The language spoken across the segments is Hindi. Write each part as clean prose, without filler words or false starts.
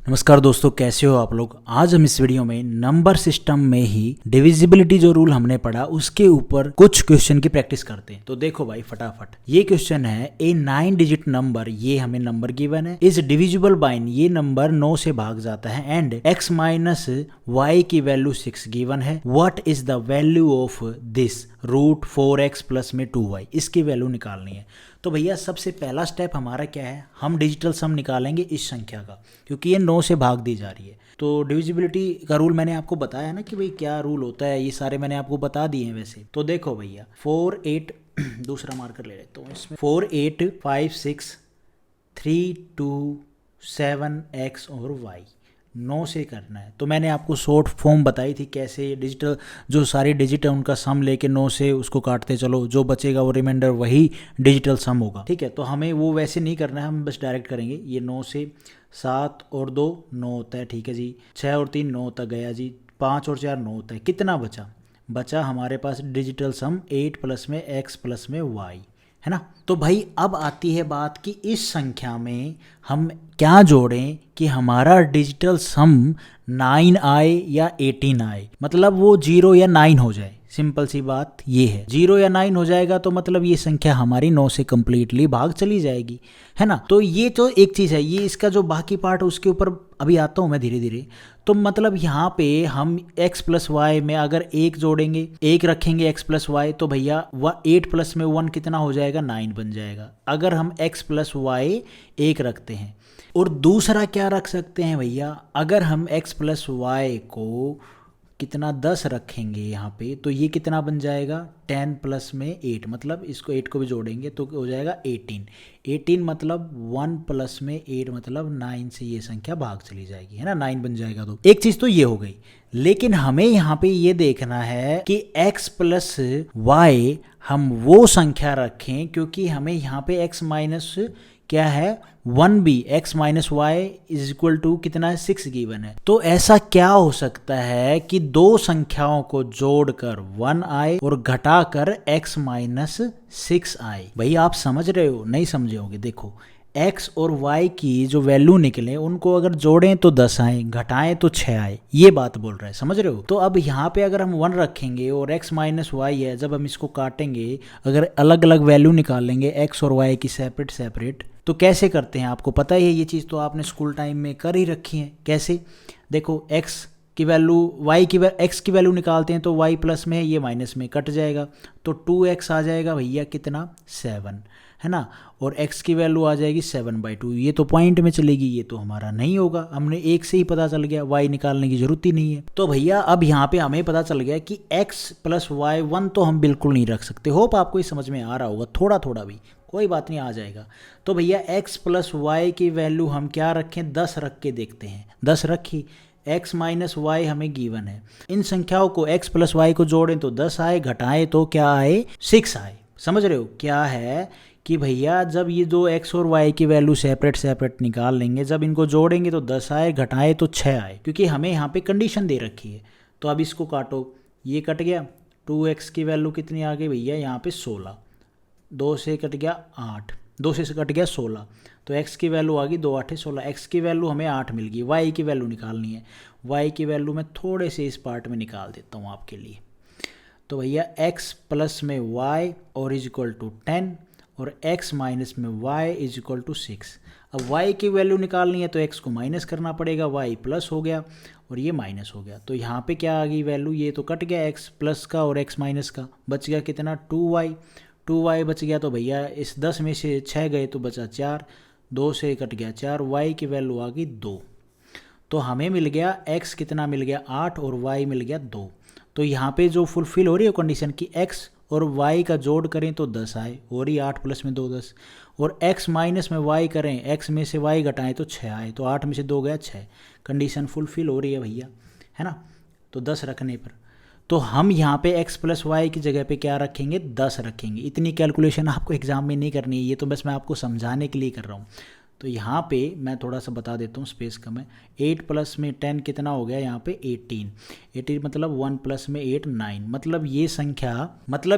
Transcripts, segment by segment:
नमस्कार दोस्तों, कैसे हो आप लोग। आज हम इस वीडियो में नंबर सिस्टम में ही डिविजिबिलिटी जो रूल हमने पढ़ा उसके ऊपर कुछ क्वेश्चन की प्रैक्टिस करते हैं। तो देखो भाई फटाफट, ये क्वेश्चन है ए 9 डिजिट नंबर, ये हमें नंबर गिवन है, इज डिविजिबल बाय, ये नंबर 9 से भाग जाता है, एंड x माइनस वाई की वैल्यू 6 गिवन है। What is the value of this root 4x plus में 2y, इसकी वैल्यू निकालनी है। तो भैया सबसे पहला स्टेप हमारा क्या है, हम डिजिटल सम निकालेंगे इस संख्या का, क्योंकि ये 9 से भाग दी जा रही है। तो डिविजिबिलिटी का रूल मैंने आपको बताया ना कि भाई क्या रूल होता है, ये सारे मैंने आपको बता दिए हैं वैसे। तो देखो भैया 4 8 दूसरा मार्कर ले लेता हूँ इसमें, 4 8 5 6 3 2 7 x और y 9 से करना है। तो मैंने आपको शॉर्ट फॉर्म बताई थी कैसे डिजिटल जो सारी डिजिट है उनका सम लेके 9 से उसको काटते चलो, जो बचेगा वो रिमाइंडर वही डिजिटल सम होगा। ठीक है, तो हमें वो वैसे नहीं करना है, हम बस डायरेक्ट करेंगे। ये 9 से 7 और 2 9 होता है, ठीक है जी। 6 और 3 9 तक गया जी, 5 और 4 9 होता है। कितना बचा हमारे पास डिजिटल सम 8 प्लस में x प्लस में y, है ना। तो भाई अब आती है बात कि इस संख्या में हम क्या जोड़ें कि हमारा डिजिटल सम 9 आए या 18 आए, मतलब वो 0 या 9 हो जाए। सिंपल सी बात ये है, 0 या 9 हो जाएगा तो मतलब ये संख्या हमारी 9 से कंप्लीटली भाग चली जाएगी, है ना। तो ये तो एक चीज़ है, ये इसका जो बाकी पार्ट उसके ऊपर अभी आता हूँ मैं धीरे धीरे। तो मतलब यहाँ पे हम x प्लस वाई में अगर एक जोड़ेंगे, एक रखेंगे x प्लस वाई, तो भैया 8 प्लस में 1 कितना हो जाएगा, 9 बन जाएगा। अगर हम x प्लस वाई एक रखते हैं, और दूसरा क्या रख सकते हैं भैया, अगर हम x प्लस वाई को कितना 10 रखेंगे यहाँ पे, तो ये कितना बन जाएगा 10 प्लस में 8, मतलब इसको 8 को भी जोड़ेंगे तो हो जाएगा 18 मतलब 1 प्लस में 8 मतलब 9 से ये संख्या भाग चली जाएगी, है ना, 9 बन जाएगा। तो एक चीज़ तो ये हो गई, लेकिन हमें यहाँ पे ये देखना है कि x प्लस वाई हम वो संख्या रखें, क्योंकि हमें यहाँ पे x माइनस क्या है 1b, x minus Y is equal to कितना है 6 गिवन है। तो ऐसा क्या हो सकता है कि दो संख्याओं को जोड़कर 1 आए और घटाकर x माइनस 6 आए। भाई आप समझ रहे हो, नहीं समझे होगे। देखो x और y की जो वैल्यू निकले उनको अगर जोड़ें तो 10 आए, घटाएं तो 6 आए, ये बात बोल रहा है, समझ रहे हो। तो अब यहाँ पे अगर हम 1 रखेंगे और x माइनस वाई है, जब हम इसको काटेंगे अगर अलग अलग वैल्यू निकाल लेंगे x और y की सेपरेट, तो कैसे करते हैं आपको पता ही है, ये चीज़ तो आपने स्कूल टाइम में कर ही रखी है। कैसे, देखो x की वैल्यू x की वैल्यू निकालते हैं तो y प्लस में है, ये माइनस में कट जाएगा, तो 2x आ जाएगा भैया कितना 7, है ना। और x की वैल्यू आ जाएगी 7/2, ये तो पॉइंट में चलेगी, ये तो हमारा नहीं होगा, हमने एक से ही पता चल गया, y निकालने की जरूरत ही नहीं है। तो भैया अब यहाँ पे हमें पता चल गया कि x प्लस वाई 1 तो हम बिल्कुल नहीं रख सकते। होप आपको ये समझ में आ रहा होगा, थोड़ा थोड़ा भी, कोई बात नहीं, आ जाएगा। तो भैया x प्लस वाई की वैल्यू हम क्या रखें, 10 रख के देखते हैं। 10 रखी, x माइनस वाई हमें गिवन है, इन संख्याओं को x प्लस वाई को जोड़ें तो 10 आए, घटाएं तो क्या आए 6 आए। समझ रहे हो क्या है कि भैया जब ये दो x और y की वैल्यू सेपरेट निकाल लेंगे, जब इनको जोड़ेंगे तो 10 आए, घटाए तो 6 आए, क्योंकि हमें यहाँ पे कंडीशन दे रखी है। तो अब इसको काटो, ये कट गया, 2x की वैल्यू कितनी आ गई भैया यहाँ पे 16, 2 से कट गया 8, 2 से कट गया 16, तो x की वैल्यू आ गई 2 8 16, x की वैल्यू हमें 8 मिल गई। y की वैल्यू निकालनी है, y की वैल्यू मैं थोड़े से इस पार्ट में निकाल देता हूँ आपके लिए। तो भैया x प्लस में y और इज इक्वल टू 10 और x माइनस में y इज इक्वल टू 6। अब y की वैल्यू निकालनी है तो x को माइनस करना पड़ेगा, y प्लस हो गया और ये माइनस हो गया, तो यहाँ पे क्या आ गई वैल्यू, ये तो कट गया x प्लस का और x माइनस का, बच गया कितना 2y बच गया। तो भैया इस 10 में से 6 गए तो बचा 4, 2 से कट गया 4, y की वैल्यू आ गई 2। तो हमें मिल गया x कितना मिल गया 8 और y मिल गया 2। तो यहाँ पे जो फुलफिल हो रही है कंडीशन की x और y का जोड़ करें तो 10 आए, और ही 8 प्लस में 2 10, और x माइनस में y करें, x में से y घटाएं तो 6 आए, तो 8 में से 2 गया 6, कंडीशन फुलफिल हो रही है भैया, है ना। तो 10 रखने पर तो हम यहाँ पे x प्लस वाई की जगह पे क्या रखेंगे, 10 रखेंगे। इतनी कैलकुलेशन आपको एग्जाम में नहीं करनी है, ये तो बस मैं आपको समझाने के लिए कर रहा हूँ। तो यहाँ पे मैं थोड़ा सा बता देता हूँ, स्पेस कम है। 8 प्लस में 10 कितना हो गया यहाँ पे 18 मतलब 1 प्लस में 8 9, मतलब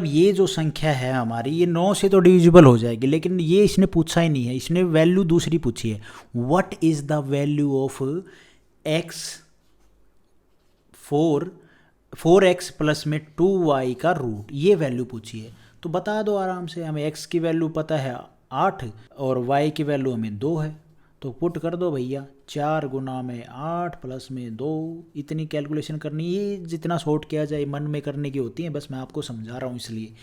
ये जो संख्या है हमारी ये 9 से तो डिविजिबल हो जाएगी, लेकिन ये इसने पूछा ही नहीं है, इसने वैल्यू दूसरी पूछी है। What is the value of x 4x plus में 2y का रूट, ये वैल्यू पूछी है। तो बता दो आराम से, हमें x की वैल्यू पता है 8 और y की वैल्यू हमें 2 है, तो पुट कर दो भैया 4 गुना में 8 प्लस में 2। इतनी कैलकुलेशन करनी है, जितना शॉर्ट किया जाए मन में करने की होती है, बस मैं आपको समझा रहा हूँ इसलिए।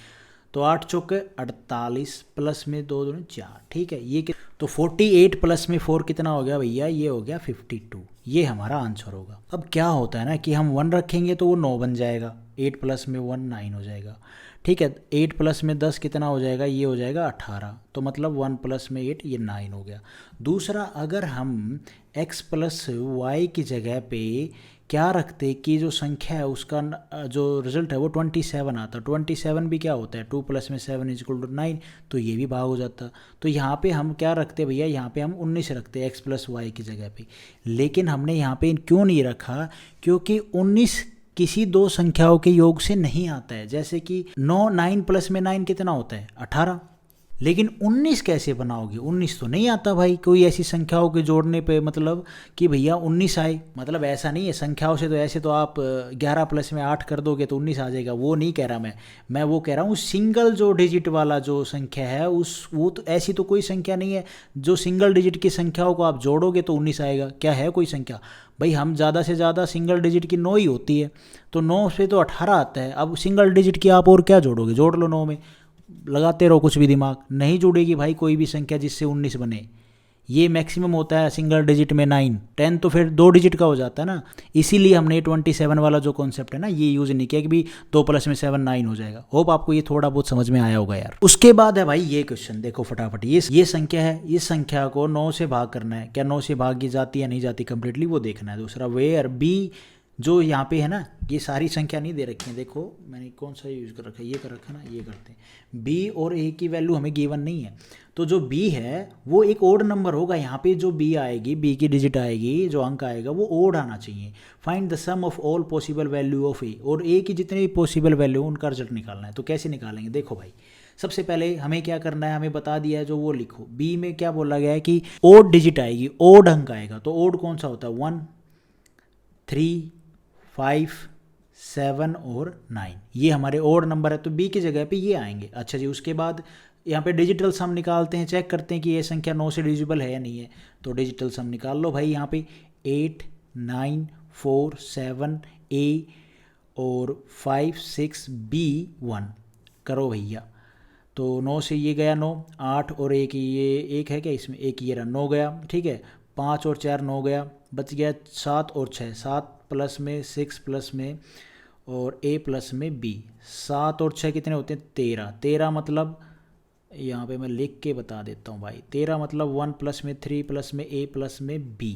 तो 8 चौके 48 प्लस में 2 दूनी 4, ठीक है। ये तो 48 प्लस में 4 कितना हो गया भैया, ये हो गया 52। ये हमारा आंसर होगा। अब क्या होता है ना कि हम 1 रखेंगे तो वो 9 बन जाएगा, 8 प्लस में 1 9 हो जाएगा, ठीक है। 8 प्लस में 10 कितना हो जाएगा, ये हो जाएगा 18, तो मतलब 1 प्लस में 8 ये 9 हो गया। दूसरा, अगर हम x प्लस वाई की जगह पे क्या रखते कि जो संख्या है उसका जो रिजल्ट है वो 27 आता, 27 भी क्या होता है 2 प्लस में 7 इक्वल टू 9, तो ये भी भाग हो जाता। तो यहाँ पे हम क्या रखते भैया, यहाँ पे हम 19 रखते x प्लस वाई की जगह पे। लेकिन हमने यहाँ पे क्यों नहीं रखा, क्योंकि 19 किसी दो संख्याओं के योग से नहीं आता है। जैसे कि 9 प्लस में 9 कितना होता है 18, लेकिन 19 कैसे बनाओगे, 19 तो नहीं आता भाई कोई ऐसी संख्याओं के जोड़ने पे, मतलब कि भैया 19 आए, मतलब ऐसा नहीं है संख्याओं से। तो ऐसे तो आप 11 प्लस में 8 कर दोगे तो 19 आ जाएगा, वो नहीं कह रहा मैं वो कह रहा हूँ सिंगल जो डिजिट वाला जो संख्या है वो तो ऐसी तो कोई संख्या नहीं है जो सिंगल डिजिट की संख्याओं को आप जोड़ोगे तो 19 आएगा। क्या है कोई संख्या भाई, हम ज़्यादा से ज़्यादा सिंगल डिजिट की 9 ही होती है, तो 9 से तो 18 आता है। अब सिंगल डिजिट की आप और क्या जोड़ोगे, जोड़ लो 9 में, लगाते रहो कुछ भी दिमाग, नहीं जुड़ेगी भाई कोई भी संख्या जिससे 19 बने। ये मैक्सिमम होता है सिंगल डिजिट में 9, 10 तो फिर 2 डिजिट का हो जाता है ना। इसीलिए हमने 27 वाला जो कॉन्सेप्ट है ना ये यूज़ नहीं किया कि भी 2 प्लस में 7 9 हो जाएगा। होप आपको ये थोड़ा बहुत समझ में आया होगा यार। उसके बाद है भाई ये क्वेश्चन, देखो फटाफट, ये संख्या है, इस संख्या को 9 से भाग करना है, क्या 9 से भागी जाती है नहीं जाती कंप्लीटली वो देखना है। दूसरा, वेयर बी जो यहाँ पे है ना, ये सारी संख्या नहीं दे रखी है, देखो मैंने कौन सा यूज़ कर रखा है, ये कर रखा है ना, ये करते हैं। बी और ए की वैल्यू हमें गिवन नहीं है, तो जो बी है वो एक ओड नंबर होगा। यहाँ पे जो बी आएगी, बी की डिजिट आएगी, जो अंक आएगा वो ओड आना चाहिए। Find the sum of all possible value of a, और ए की जितने भी पॉसिबल वैल्यू उनका रिजल्ट निकालना है। तो कैसे निकालेंगे, देखो भाई सबसे पहले हमें क्या करना है, हमें बता दिया है जो वो लिखो। बी में क्या बोला गया है कि ओड डिजिट आएगी, ओड अंक आएगा। तो ओड कौन सा होता है, 1 3 5 7 और 9, ये हमारे ओड नंबर है, तो बी की जगह पे ये आएंगे। अच्छा जी, उसके बाद यहाँ पे डिजिटल सम निकालते हैं, चेक करते हैं कि ये संख्या 9 से डिविजिबल है या नहीं है। तो डिजिटल सम निकाल लो भाई, यहाँ पे 8 9 4 7 ए और 5 6 बी 1 करो भैया। तो 9 से ये गया 9, 8 और एक ये एक है क्या इसमें, एक ये रहा 9 गया, ठीक है। 5 और 4 9 गया, बच गया 7 और 6, 7 प्लस में 6 प्लस में और a प्लस में b, 7 और 6 कितने होते हैं 13। 13 मतलब यहाँ पे मैं लिख के बता देता हूँ भाई, 13 मतलब 1 प्लस में 3 प्लस में a प्लस में b,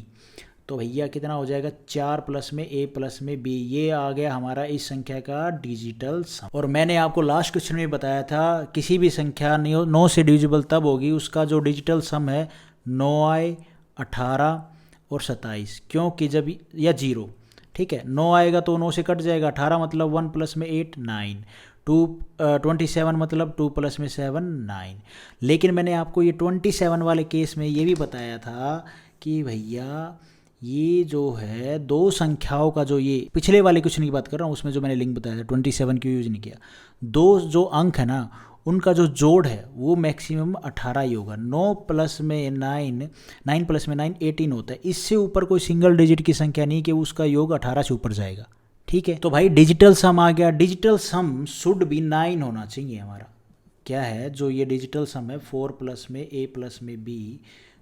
तो भैया कितना हो जाएगा 4 प्लस में a प्लस में b। ये आ गया हमारा इस संख्या का डिजिटल सम। और मैंने आपको लास्ट क्वेश्चन में बताया था किसी भी संख्या 9 से डिविजिबल तब होगी उसका जो डिजिटल सम है 9i 18 और 27, क्योंकि जब या 0, ठीक है। 9 आएगा तो 9 से कट जाएगा, 18 मतलब 1 प्लस में 8 9, 27 मतलब 2 प्लस में 7 9। लेकिन मैंने आपको ये 27 वाले केस में ये भी बताया था कि भैया ये जो है दो संख्याओं का जो, ये पिछले वाले क्वेश्चन की बात कर रहा हूँ उसमें जो मैंने लिंक बताया था 27 क्यों यूज नहीं किया, दो जो अंक है ना उनका जो जोड़ है वो मैक्सिमम 18 ही होगा। 9 प्लस में 9 प्लस में 9 18 होता है, इससे ऊपर कोई सिंगल डिजिट की संख्या नहीं कि उसका योग 18 से ऊपर जाएगा, ठीक है। तो भाई डिजिटल सम आ गया, डिजिटल सम शुड बी 9 होना चाहिए हमारा। क्या है जो ये डिजिटल सम है 4 प्लस में a प्लस में b,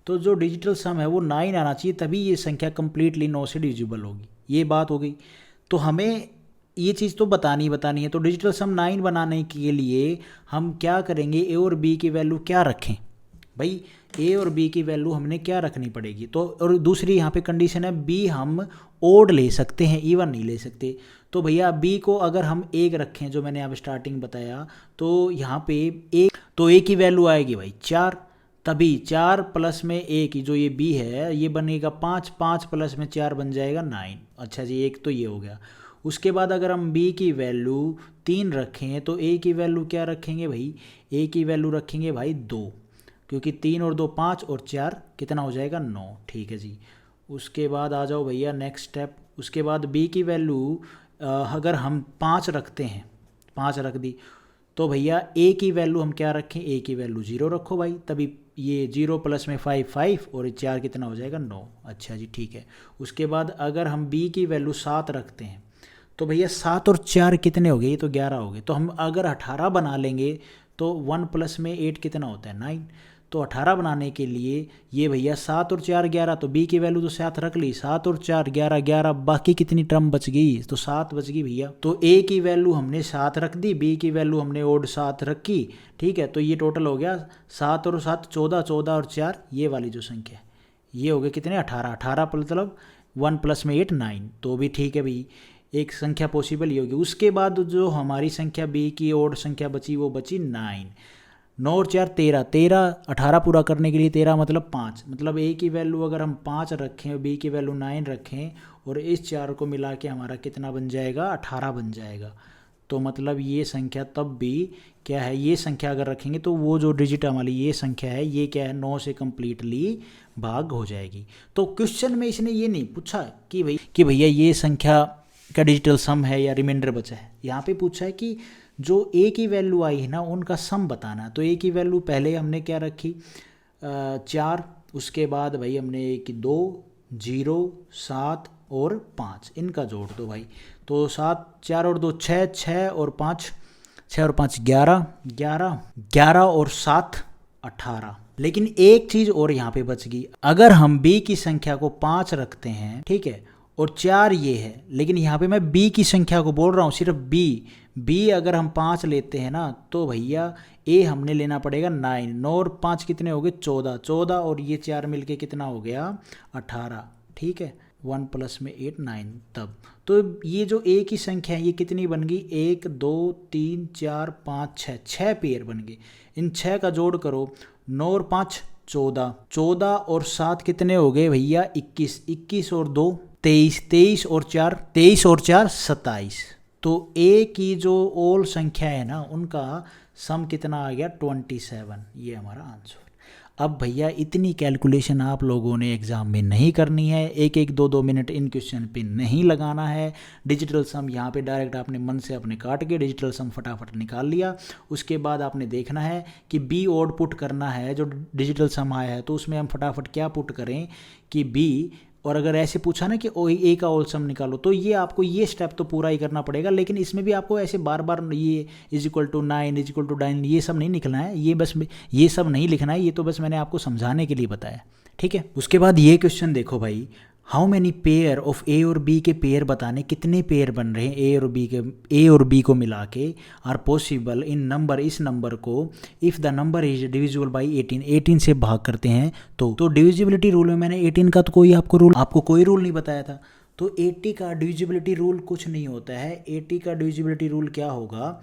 तो जो डिजिटल सम है वो 9 आना चाहिए, तभी ये संख्या कंप्लीटली 9 से डिविजिबल होगी। ये बात हो गई। तो हमें ये चीज़ तो बतानी है। तो डिजिटल सम 9 बनाने के लिए हम क्या करेंगे, ए और बी की वैल्यू क्या रखें भाई, ए और बी की वैल्यू हमने क्या रखनी पड़ेगी। तो और दूसरी यहाँ पे कंडीशन है बी हम ओड ले सकते हैं, इवन नहीं ले सकते। तो भैया बी को अगर हम 1 रखें जो मैंने अब स्टार्टिंग बताया, तो यहाँ पे एक, तो ए की वैल्यू आएगी भाई 4, तभी 4 प्लस में 1 जो ये b है ये बनेगा 5, 5 प्लस में 4 बन जाएगा 9। अच्छा जी, एक तो ये हो गया। उसके बाद अगर हम b की वैल्यू 3 रखें तो a की वैल्यू क्या रखेंगे भाई, a की वैल्यू रखेंगे भाई 2, क्योंकि 3 और 2 5 और 4 कितना हो जाएगा 9। ठीक है जी। उसके बाद आ जाओ भैया नेक्स्ट स्टेप। उसके बाद b की वैल्यू अगर हम 5 रखते हैं, 5 रख दी, तो भैया a की वैल्यू हम क्या रखें, a की वैल्यू 0 रखो भाई, तभी ये 0 प्लस में 5 5 और 4 कितना हो जाएगा 9। अच्छा जी ठीक है। उसके बाद अगर हम b की वैल्यू 7 रखते हैं तो भैया 7 और 4 कितने हो गए, ये तो 11 हो गए। तो हम अगर 18 बना लेंगे तो 1 प्लस में 8 कितना होता है 9। तो 18 बनाने के लिए ये भैया 7 और 4 11, तो b की वैल्यू तो 7 रख ली, 7 और 4 11 11, बाकी कितनी टर्म बच गई, तो 7 बच गई भैया। तो a की वैल्यू हमने 7 रख दी, b की वैल्यू हमने ओड 7 रखी। ठीक है, तो ये टोटल हो गया 7 और 7 14, 14 और 4 ये वाली जो संख्या है ये हो गए कितने 18, 18 मतलब 1 प्लस में 8 9, तो भी ठीक है भाई, एक संख्या पॉसिबल ही होगी। उसके बाद जो हमारी संख्या b की ओड संख्या बची वो बची 9, 9 और 4 13, 13 18 पूरा करने के लिए 13 मतलब 5, मतलब a की वैल्यू अगर हम 5 रखें और b की वैल्यू 9 रखें और इस 4 को मिला के हमारा कितना बन जाएगा 18 बन जाएगा। तो मतलब ये संख्या तब भी क्या है, ये संख्या अगर रखेंगे तो वो जो डिजिट हमारी ये संख्या है ये क्या है 9 से कम्प्लीटली भाग हो जाएगी। तो क्वेश्चन में इसने ये नहीं पूछा कि भैया ये संख्या का डिजिटल सम है या रिमाइंडर बचा है, यहाँ पे पूछा है कि जो a की वैल्यू आई है ना उनका सम बताना। तो a की वैल्यू पहले हमने क्या रखी 4, उसके बाद भाई हमने एक 2 0 7 और 5 इनका जोड़ दो भाई, तो 7 4 और 2 6, 6 और 5 6 और 5 11 11 11 और 7 18। लेकिन एक चीज और यहाँ पे बच गई, अगर हम b की संख्या को 5 रखते हैं ठीक है और 4 ये है, लेकिन यहाँ पे मैं b की संख्या को बोल रहा हूँ सिर्फ b अगर हम 5 लेते हैं ना तो भैया a हमने लेना पड़ेगा 9, 9 और 5 कितने हो गए 14, 14 और ये 4 मिलके कितना हो गया 18। ठीक है, 1 प्लस में 8 9 तब। तो ये जो a की संख्या है ये कितनी बन गई 1 2 3 4 5 6, 6 पेयर बन गए। इन 6 का जोड़ करो, 9 और 5 14, 14 और 7 कितने हो गए भैया 21, 21 और 2 23, 23 और 4 27। तो a की जो ओल संख्या है ना उनका सम कितना आ गया 27, ये हमारा आंसर। अब भैया इतनी कैलकुलेशन आप लोगों ने एग्ज़ाम में नहीं करनी है, एक एक 2 2 मिनट इन क्वेश्चन पे नहीं लगाना है। डिजिटल सम यहाँ पे डायरेक्ट आपने मन से अपने काट के डिजिटल सम फटाफट निकाल लिया। उसके बाद आपने देखना है कि बी ओड पुट करना है, जो डिजिटल सम आया है तो उसमें हम फटाफट क्या पुट करें कि बी, और अगर ऐसे पूछा ना कि ए का ओल सम निकालो तो ये आपको ये स्टेप तो पूरा ही करना पड़ेगा, लेकिन इसमें भी आपको ऐसे बार बार ये =9 =9 ये सब नहीं लिखना है, ये सब नहीं लिखना है, ये तो बस मैंने आपको समझाने के लिए बताया। ठीक है, उसके बाद ये क्वेश्चन देखो भाई, how many pair of a और बी के पेयर बताने, कितने पेयर बन रहे हैं ए और बी को मिला के आर पॉसिबल इन नंबर, इस नंबर को if the number is divisible by 18 से भाग करते हैं तो डिविजिबिलिटी रूल में मैंने 18 का तो आपको कोई रूल नहीं बताया था। तो 80 का डिविजिबिलिटी रूल कुछ नहीं होता है। 80 का डिविजिबिलिटी रूल क्या होगा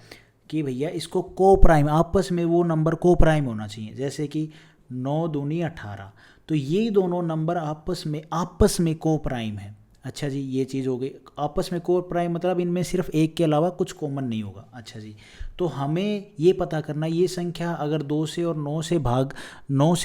कि भैया इसको को प्राइम, आपस में वो नंबर को प्राइम होना चाहिए, जैसे कि 9 दूनी 18, तो ये दोनों नंबर आपस में को प्राइम है। अच्छा जी, ये चीज़ हो गई आपस में को प्राइम, मतलब इनमें सिर्फ एक के अलावा कुछ कॉमन नहीं होगा। अच्छा जी, तो हमें ये पता करना ये संख्या अगर 2 से और 9 से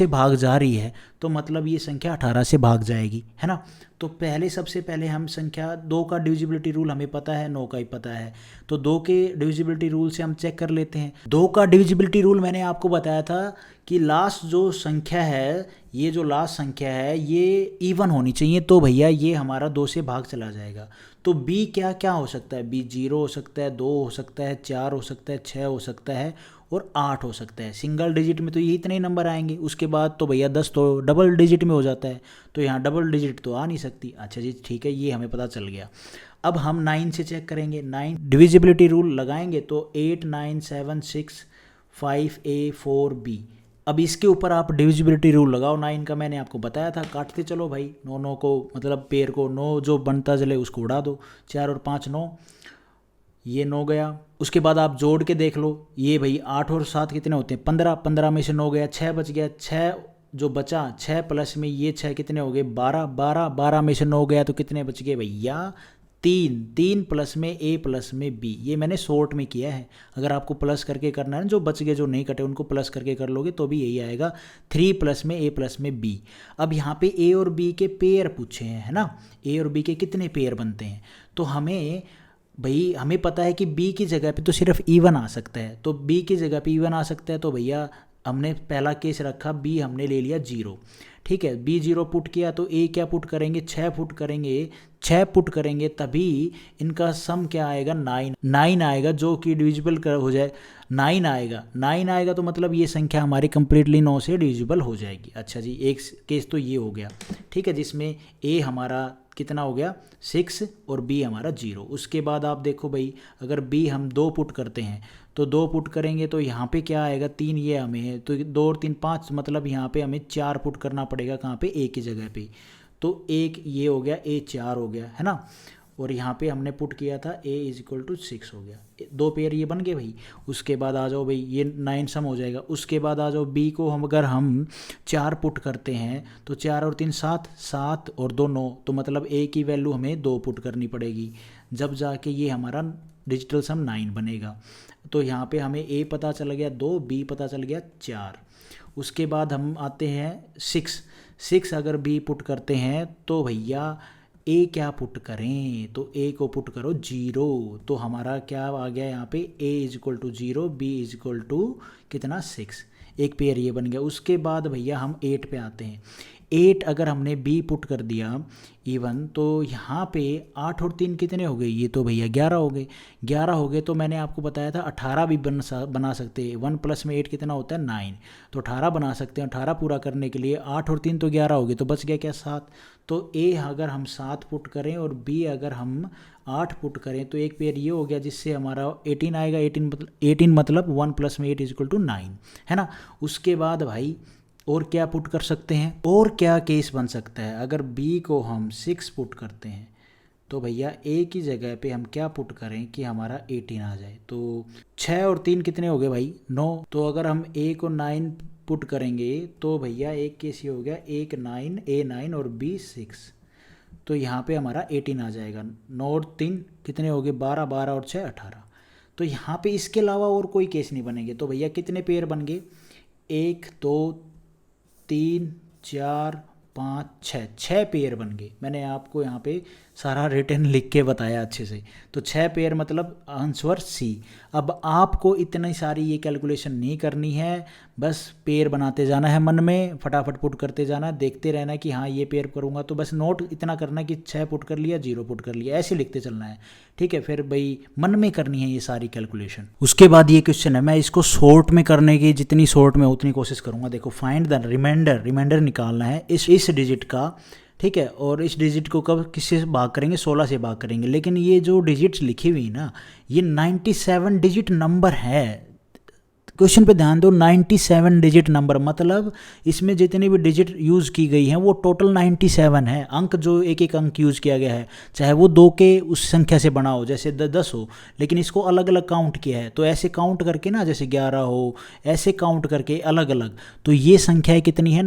भाग जा रही है तो मतलब ये संख्या 18 से भाग जाएगी, है ना। तो सबसे पहले हम संख्या 2 का डिविजिबिलिटी रूल हमें पता है, 9 का ही पता है, तो 2 के डिविजिबिलिटी रूल से हम चेक कर लेते हैं। 2 का डिविजिबिलिटी रूल मैंने आपको बताया था कि लास्ट जो संख्या है, ये जो लास्ट संख्या है ये इवन होनी चाहिए, तो भैया ये हमारा 2 से भाग चला जाएगा। तो b क्या हो सकता है, b 0 हो सकता है, 2 हो सकता है, 4 हो सकता है, 6 हो सकता है और 8 हो सकता है। सिंगल डिजिट में तो ये इतने ही नंबर आएंगे, उसके बाद तो भैया 10 तो डबल डिजिट में हो जाता है, तो यहाँ डबल डिजिट तो आ नहीं सकती। अच्छा जी ठीक है, ये हमें पता चल गया। अब हम 9 से चेक करेंगे, 9 डिविजिबिलिटी रूल लगाएंगे तो 8 9 7 6 5a 4b। अब इसके ऊपर आप डिविजिबिलिटी रूल लगाओ 9 का, मैंने आपको बताया था, काटते चलो भाई 9 को, मतलब पेयर को 9 जो बनता चले उसको उड़ा दो, 4 और 5 9, ये 9 गया। उसके बाद आप जोड़ के देख लो, ये भाई 8 और 7 कितने होते हैं 15, 15 में से 9 गया, 6 बच गया, 6 जो बचा 6 प्लस में ये 6 कितने हो गए 12, 12, 12 में से 9 गया तो कितने बच गए भैया 3, 3 प्लस में ए प्लस में बी। ये मैंने शॉर्ट में किया है, अगर आपको प्लस करके करना है जो बच गए जो नहीं कटे उनको प्लस करके कर लोगे तो भी यही आएगा 3 प्लस में ए प्लस में बी। अब यहाँ पे ए और बी के पेयर पूछे हैं, है ना, ए और बी के कितने पेयर बनते हैं, तो हमें पता है कि बी की जगह पे तो सिर्फ इवन आ सकता है, तो बी की जगह पे इवन आ सकता है, तो भैया हमने पहला केस रखा बी हमने ले लिया 0, ठीक है, बी 0 पुट किया तो ए क्या पुट करेंगे 6 पुट करेंगे, 6 पुट करेंगे तभी इनका सम क्या आएगा 9, 9 आएगा जो कि डिविजिबल हो जाए, 9 आएगा, 9 आएगा तो मतलब ये संख्या हमारी कंप्लीटली 9 से डिविजिबल हो जाएगी। अच्छा जी, एक केस तो ये हो गया, ठीक है, जिसमें ए हमारा कितना हो गया 6 और बी हमारा 0। उसके बाद आप देखो भाई अगर बी हम 2 पुट करते हैं तो 2 पुट करेंगे तो यहाँ पे क्या आएगा 3, ये हमें है तो 2 और 3 5, मतलब यहाँ पे हमें 4 पुट करना पड़ेगा, कहाँ पे ए की जगह पे, तो एक ये हो गया ए 4 हो गया, है ना, और यहाँ पे हमने पुट किया था a इज इक्वल टू 6 हो गया, 2 पेयर ये बन गए भाई। उसके बाद आ जाओ भाई ये 9 सम हो जाएगा। उसके बाद आ जाओ b को अगर हम 4 पुट करते हैं तो 4 और 3 7, 7 और 2 9, तो मतलब a की वैल्यू हमें 2 पुट करनी पड़ेगी, जब जाके ये हमारा डिजिटल सम 9 बनेगा। तो यहाँ पे हमें a पता चल गया 2, b पता चल गया 4। उसके बाद हम आते हैं 6 अगर b पुट करते हैं तो भैया ए क्या पुट करें, तो ए को पुट करो 0, तो हमारा क्या आ गया यहाँ पे a is equal to 0, b is equal to कितना 6, एक पेयर ये बन गया। उसके बाद भैया हम 8 पे आते हैं, 8 अगर हमने b पुट कर दिया इवन तो यहाँ पे 8 और 3 कितने हो गए, ये तो भैया 11 हो गए, 11 हो गए तो मैंने आपको बताया था 18 भी बना सकते हैं, 1 प्लस में 8 कितना होता है 9, तो 18 बना सकते हैं। 18 पूरा करने के लिए 8 और 3 तो 11 हो गए, तो बच गया क्या 7, तो a अगर हम 7 पुट करें और b अगर हम 8 पुट करें तो एक पेयर ये हो गया जिससे हमारा 18 आएगा, 18 मतलब 1 प्लस में 8 इज इक्वल टू 9, है ना। उसके बाद भाई और क्या पुट कर सकते हैं, और क्या केस बन सकता है, अगर b को हम 6 पुट करते हैं तो भैया a की जगह पे हम क्या पुट करें कि हमारा 18 आ जाए, तो 6 और 3 कितने हो गए भाई 9, तो अगर हम a को 9 पुट करेंगे तो भैया एक केस ये हो गया, एक 9 a 9 और b 6, तो यहाँ पे हमारा 18 आ जाएगा। 9 और 3 कितने हो गए 12, 12 और 6 18, तो यहाँ पे इसके अलावा और कोई केस नहीं बनेंगे। तो भैया कितने पेयर बन गए 1 2 3 4 5 6 पेयर बन गए। मैंने आपको यहाँ पे सारा रिटर्न लिख के बताया अच्छे से, तो 6 पेयर मतलब आंसर सी। अब आपको इतनी सारी ये कैलकुलेशन नहीं करनी है, बस पेयर बनाते जाना है, मन में फटाफट पुट करते जाना, देखते रहना कि हाँ ये पेयर करूँगा, तो बस नोट इतना करना कि 6 पुट कर लिया 0 पुट कर लिया, ऐसे लिखते चलना है, ठीक है। फिर भाई मन में करनी है ये सारी कैलकुलेशन। उसके बाद ये क्वेश्चन है, मैं इसको शॉर्ट में करने की जितनी शॉर्ट में उतनी कोशिश करूँगा। देखो फाइंड द रिमाइंडर निकालना है इस डिजिट का, ठीक है, और इस डिजिट को कब किससे भाग करेंगे 16 से भाग करेंगे, लेकिन ये जो डिजिट्स लिखी हुई ना ये 97 डिजिट नंबर है। क्वेश्चन पे ध्यान दो, 97 डिजिट नंबर मतलब इसमें जितनी भी डिजिट यूज़ की गई हैं वो टोटल 97 है। अंक जो एक एक अंक यूज़ किया गया है, चाहे वो 2 के उस संख्या से बना हो, जैसे 10 हो, लेकिन इसको अलग अलग काउंट किया है, तो ऐसे काउंट करके ना, जैसे 11 हो ऐसे काउंट करके अलग अलग, तो ये संख्याएँ कितनी है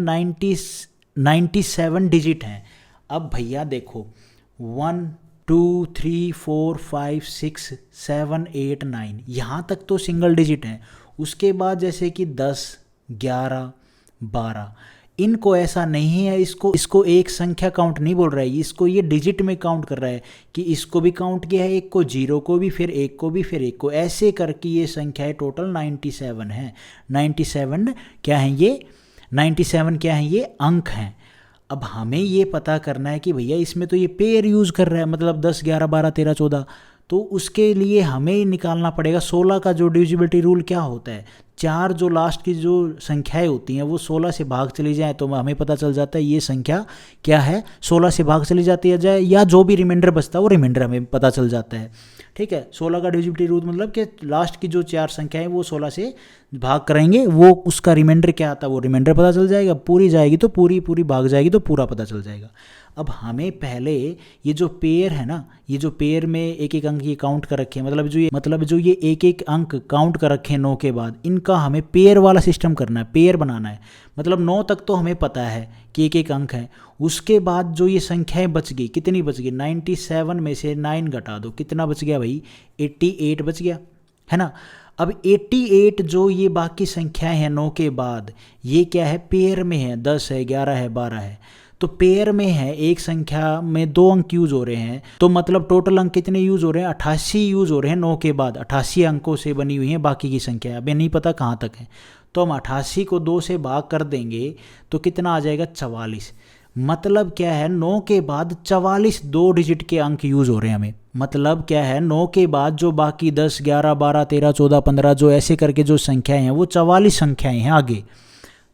97 डिजिट हैं। अब भैया देखो 1 2 3 4 5 6 7 8 9 यहाँ तक तो सिंगल डिजिट हैं। उसके बाद जैसे कि 10 11 12 इनको ऐसा नहीं है, इसको एक संख्या काउंट नहीं बोल रहा है, इसको ये डिजिट में काउंट कर रहा है कि इसको भी काउंट किया है, एक को 0 को भी, फिर एक को भी, फिर एक को, ऐसे करके ये संख्याएं टोटल 97 है। 97 क्या है ये 97 क्या है ये अंक हैं। अब हमें ये पता करना है कि भैया इसमें तो ये पेयर यूज़ कर रहा है, मतलब 10 11 12 13 14, तो उसके लिए हमें निकालना पड़ेगा 16 का जो डिविजिबिलिटी रूल क्या होता है, 4 जो लास्ट की जो संख्याएं होती हैं वो 16 से भाग चली जाए तो हमें पता चल जाता है ये संख्या क्या है 16 से भाग चली जाती है जाए, या जो भी रिमाइंडर बचता है वो रिमाइंडर हमें पता चल जाता है, ठीक है। 16 का डिविजिबिलिटी रूल मतलब कि लास्ट की जो 4 संख्याएं वो 16 से भाग करेंगे, वो उसका रिमाइंडर क्या आता है वो रिमाइंडर पता चल जाएगा, पूरी जाएगी तो पूरी, पूरी भाग जाएगी तो पूरा पता चल जाएगा। अब हमें पहले ये जो पेयर है ना, ये जो पेयर में एक एक अंक ये काउंट कर रखे हैं, मतलब जो ये एक एक अंक काउंट कर रखे हैं 9 के बाद, इनका हमें पेयर वाला सिस्टम करना है, पेयर बनाना है। मतलब 9 तक तो हमें पता है कि एक एक अंक है, उसके बाद जो ये संख्याएं बच गई, कितनी बच गई, 97 में से 9 घटा दो, कितना बच गया भाई, 88 बच गया, है ना। अब 88 जो ये बाकी संख्याएं हैं 9 के बाद, ये क्या है, पेयर में है, 10 है, 11 है, 12 है। तो पेयर में है, एक संख्या में 2 अंक यूज हो रहे हैं, तो मतलब टोटल अंक कितने यूज हो रहे हैं, 88 यूज हो रहे हैं 9 के बाद। 88 अंकों से बनी हुई है बाकी की संख्या, अभी नहीं पता कहाँ तक है। तो हम 88 को 2 से भाग कर देंगे तो कितना आ जाएगा, 44। मतलब क्या है, 9 के बाद 44 2 डिजिट के अंक यूज हो रहे हैं हमें। मतलब क्या है, 9 के बाद जो बाकी 10, 11, 12, 13, 14, 15 जो ऐसे करके जो संख्याएं हैं वो 44 संख्याएं हैं आगे।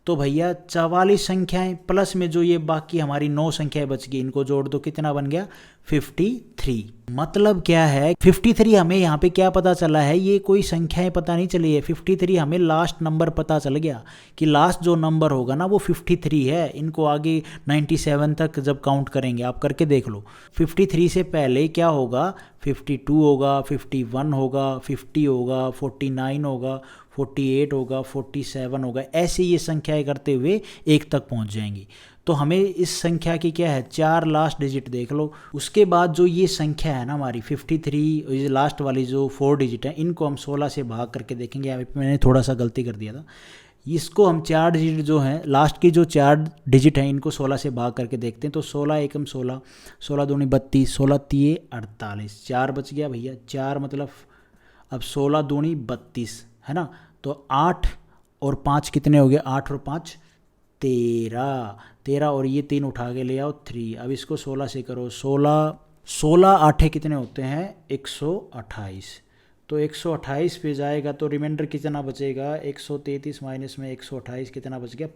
तो भैया 44 संख्याएं प्लस में जो ये बाकी हमारी 9 संख्याएं बच गई, इनको जोड़ दो, कितना बन गया, 53। मतलब क्या है, 53 हमें यहाँ पे क्या पता चला है, ये कोई संख्याएं पता नहीं चली है, 53 हमें लास्ट नंबर पता चल गया कि लास्ट जो नंबर होगा ना वो 53 है। इनको आगे 97 तक जब काउंट करेंगे, आप करके देख लो, 53 से पहले क्या होगा, 52 होगा, 51 होगा, 50 होगा, 49 होगा, 48 होगा, 47 होगा, ऐसे ये संख्याएं करते हुए 1 तक पहुंच जाएंगी। तो हमें इस संख्या की क्या है, 4 लास्ट डिजिट देख लो। उसके बाद जो ये संख्या है ना हमारी 53, ये लास्ट वाली जो 4 डिजिट है, इनको हम 16 से भाग करके देखेंगे। यहाँ पे मैंने थोड़ा सा गलती कर दिया था, इसको हम 4 डिजिट जो हैं, लास्ट की जो 4 डिजिट हैं, इनको 16 से भाग करके देखते हैं। तो 16 एकम 16, 16 दूनी 32, 16 तिये 48, 4 बच गया भैया, 4 मतलब अब 16 दूनी 32, है ना। तो 8 और 5 कितने हो गए, 8 और 5 13 और ये 3 उठा के ले आओ 3। अब इसको 16 से करो, 16 8 कितने होते हैं, 128। तो 128 पे जाएगा तो रिमाइंडर कितना बचेगा, 133 माइनस में 128 कितना बच गया,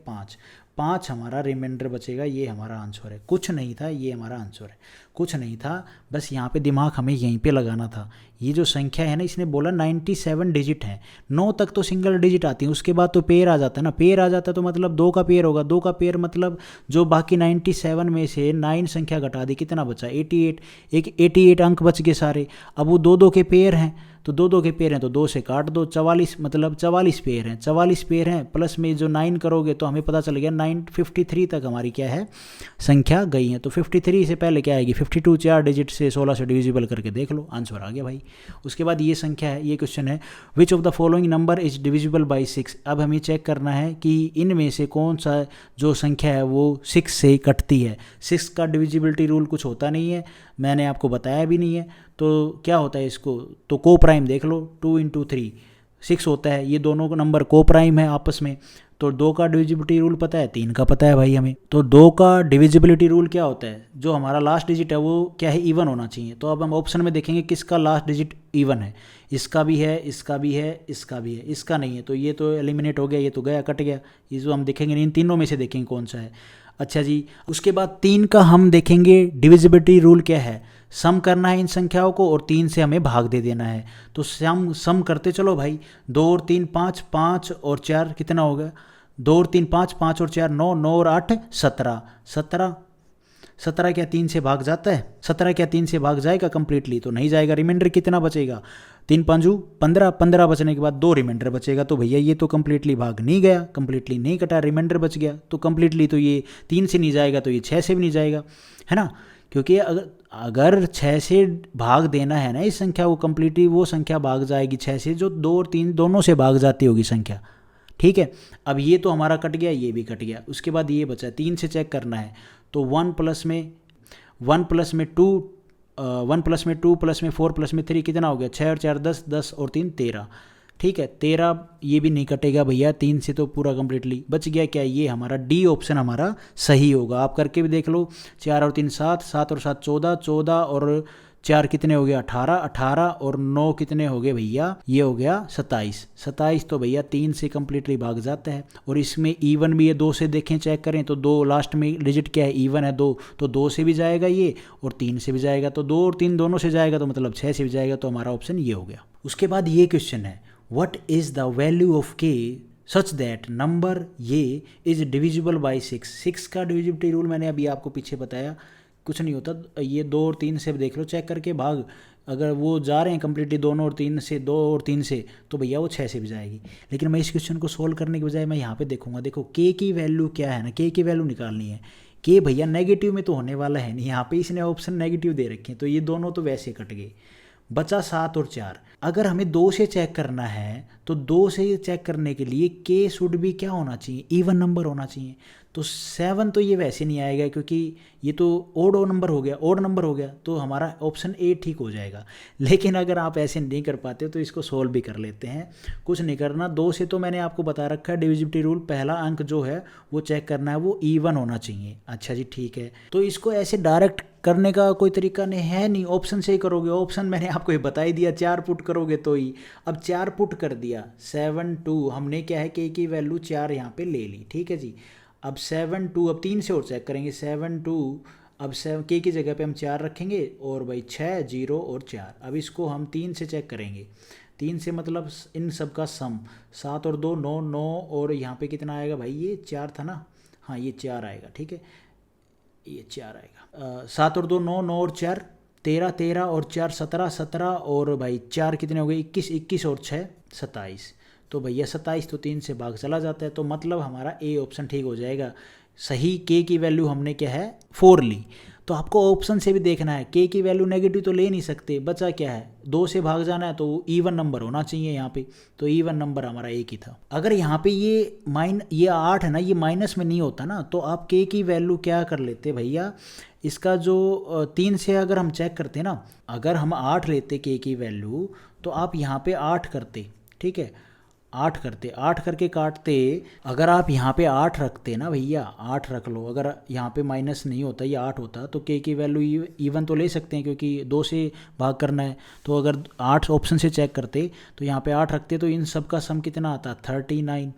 5 हमारा रिमाइंडर बचेगा। ये हमारा आंसर है, कुछ नहीं था, ये हमारा आंसर है, कुछ नहीं था, बस यहाँ पे दिमाग हमें यहीं पे लगाना था। ये जो संख्या है ना, इसने बोला 97 डिजिट है, 9 तक तो सिंगल डिजिट आती है, उसके बाद तो पेयर आ जाता है ना, पेयर आ जाता है तो मतलब 2 का पेयर होगा, 2 का पेयर मतलब जो बाकी 97 में से 9 संख्या घटा दी, कितना बचा, 88, 88 अंक बच गए सारे। अब वो 2 के पेयर हैं, तो 2 के पेयर हैं तो 2 से काट दो, 44 मतलब 44 पेयर हैं, 44 पेयर हैं, प्लस में जो 9 करोगे तो हमें पता चल गया 53 तक हमारी क्या है, संख्या गई है। तो 53 से पहले क्या आएगी, 52, 4 डिजिट से 16 से डिविजिबल करके देख लो, आंसर आ गया भाई। उसके बाद ये संख्या है, ये क्वेश्चन है, which of the following number is divisible by 6। अब हमें चेक करना है कि इनमें से कौन सा जो संख्या है वो 6 से कटती है। 6 का डिविजिबिलिटी रूल कुछ होता नहीं है, मैंने आपको बताया भी नहीं है। तो क्या होता है इसको, तो को प्राइम देख लो, 2 × 3 6 होता है, ये दोनों का नंबर को प्राइम है आपस में। तो 2 का डिविजिबिलिटी रूल पता है, 3 का पता है भाई हमें। तो 2 का डिविजिबिलिटी रूल क्या होता है, जो हमारा लास्ट डिजिट है वो क्या है, इवन होना चाहिए। तो अब हम ऑप्शन में देखेंगे किसका लास्ट डिजिट इवन है, इसका भी है, इसका भी है, इसका भी है, इसका नहीं है, तो ये तो एलिमिनेट हो गया, ये तो गया, कट गया। ये जो हम देखेंगे इन तीनों में से देखेंगे कौन सा है। अच्छा जी, उसके बाद 3 का हम देखेंगे डिविजिबिलिटी रूल क्या है, सम करना है इन संख्याओं को और 3 से हमें भाग दे देना है। तो सम करते चलो भाई, 2 और 3 5, 5 और 4 कितना हो गया, 2 और 3 5, 5 और 4 9, 9 और 8 17, 17 क्या 3 से भाग जाता है, 17 क्या 3 से भाग जाएगा कंप्लीटली, तो नहीं जाएगा। रिमाइंडर कितना बचेगा, 3 5 15, 15 बचने के बाद 2 रिमाइंडर बचेगा। तो भैया ये तो कंप्लीटली भाग नहीं गया, कंप्लीटली नहीं कटा, रिमाइंडर बच गया। तो कंप्लीटली तो ये 3 से नहीं जाएगा, तो ये 6 से भी नहीं जाएगा, है ना। क्योंकि अगर 6 से भाग देना है ना इस संख्या को कंप्लीटली, वो संख्या भाग जाएगी 6 से जो 2 और 3 दोनों से भाग जाती होगी संख्या, ठीक है। अब ये तो हमारा कट गया, ये भी कट गया। उसके बाद ये बचा, 3 से चेक करना है, तो 1 प्लस में 2 1 प्लस में 2 प्लस में 4 प्लस में 3 कितना हो गया, 6 और 4 10, 10 और 3 13, ठीक है। 13 ये भी नहीं कटेगा भैया, 3 से तो पूरा कंप्लीटली बच गया। क्या ये हमारा डी ऑप्शन हमारा सही होगा, आप करके भी देख लो। 4 और 3 7, 7 और 7 14, 14 और 4 कितने हो गया 18, 18 और 9 कितने हो गए भैया, ये हो गया 27, 27 तो भैया 3 से कंप्लीटली भाग जाता है। और इसमें इवन भी है, 2 से देखें चेक करें तो 2 लास्ट में डिजिट क्या है, इवन है 2, तो 2 से भी जाएगा ये और 3 से भी जाएगा, तो 2 और 3 दोनों से जाएगा, तो मतलब 6 से भी जाएगा, तो हमारा ऑप्शन ये हो गया। उसके बाद ये क्वेश्चन है, what is the value of के सच दैट नंबर ये इज डिविजिबल बाई 6। 6 का डिविजिबिलिटी रूल मैंने अभी आपको पीछे बताया, कुछ नहीं होता, ये 2 और 3 से देख लो चेक करके भाग, अगर वो जा रहे हैं कंप्लीटली 2 और 3 से, 2 और 3 से, तो भैया वो 6 से भी जाएगी। लेकिन मैं इस क्वेश्चन को सोल्व करने के बजाय मैं यहाँ पे देखूंगा, देखो के की वैल्यू क्या है ना, के की वैल्यू निकालनी है। के भैया नेगेटिव में तो होने वाला है नहीं, यहाँ पे इसने ऑप्शन नेगेटिव दे रखे हैं, तो ये दोनों तो वैसे कट गए, बचा 7 और 4। अगर हमें 2 से चेक करना है तो 2 से चेक करने के लिए के शुड भी क्या होना चाहिए, इवन नंबर होना चाहिए। तो 7 तो ये वैसे नहीं आएगा क्योंकि ये तो ओड नंबर हो गया, ओड नंबर हो गया, तो हमारा ऑप्शन ए ठीक हो जाएगा। लेकिन अगर आप ऐसे नहीं कर पाते तो इसको सोल्व भी कर लेते हैं, कुछ नहीं करना। 2 से तो मैंने आपको बता रखा है डिविजिबिलिटी रूल, पहला अंक जो है वो चेक करना है, वो इवन होना चाहिए। अच्छा जी ठीक है, तो इसको ऐसे डायरेक्ट करने का कोई तरीका नहीं है, नहीं ऑप्शन से ही करोगे। ऑप्शन मैंने आपको ये बता ही दिया, 4 पुट करोगे तो ही। अब 4 पुट कर दिया, 7 2, हमने क्या है के की वैल्यू 4 यहाँ पे ले ली, ठीक है जी। अब 7 2, अब 3 से और चेक करेंगे, 7 2, अब 7 के की जगह पे हम 4 रखेंगे और भाई 6 0 और 4। अब इसको हम 3 से चेक करेंगे, 3 से मतलब इन सब का सम, 7 और 2 9 9, और यहाँ पे कितना आएगा भाई, ये 4 था ना, हाँ ये 4 आएगा, ठीक है ये 4 आएगा। 7 और 2 9, 9 और 4 13, 13 और 4 17, 17 और भाई 4 कितने हो गए 21, 21 और 6 27। तो भैया 27 तो 3 से भाग चला जाता है, तो मतलब हमारा ए ऑप्शन ठीक हो जाएगा। सही के की वैल्यू हमने क्या है 4 ली, तो आपको ऑप्शन से भी देखना है, के की वैल्यू नेगेटिव तो ले नहीं सकते, बचा क्या है 2 से भाग जाना है, तो इवन नंबर होना चाहिए यहाँ पे, तो इवन नंबर हमारा एक ही था। अगर यहाँ पे ये 8 है ना, ये माइनस में नहीं होता ना, तो आप के की वैल्यू क्या कर लेते भैया, इसका जो 3 से अगर हम चेक करते ना, अगर हम 8 लेते के की वैल्यू, तो आप यहाँ पे 8 करते, ठीक है 8 करते, 8 करके काटते। अगर आप यहाँ पे 8 रखते ना भैया, 8 रख लो, अगर यहाँ पे माइनस नहीं होता ये 8 होता, तो के की वैल्यू इवन तो ले सकते हैं क्योंकि 2 से भाग करना है। तो अगर 8 ऑप्शन से चेक करते तो यहाँ पे 8 रखते, तो इन सब का सम कितना आता 39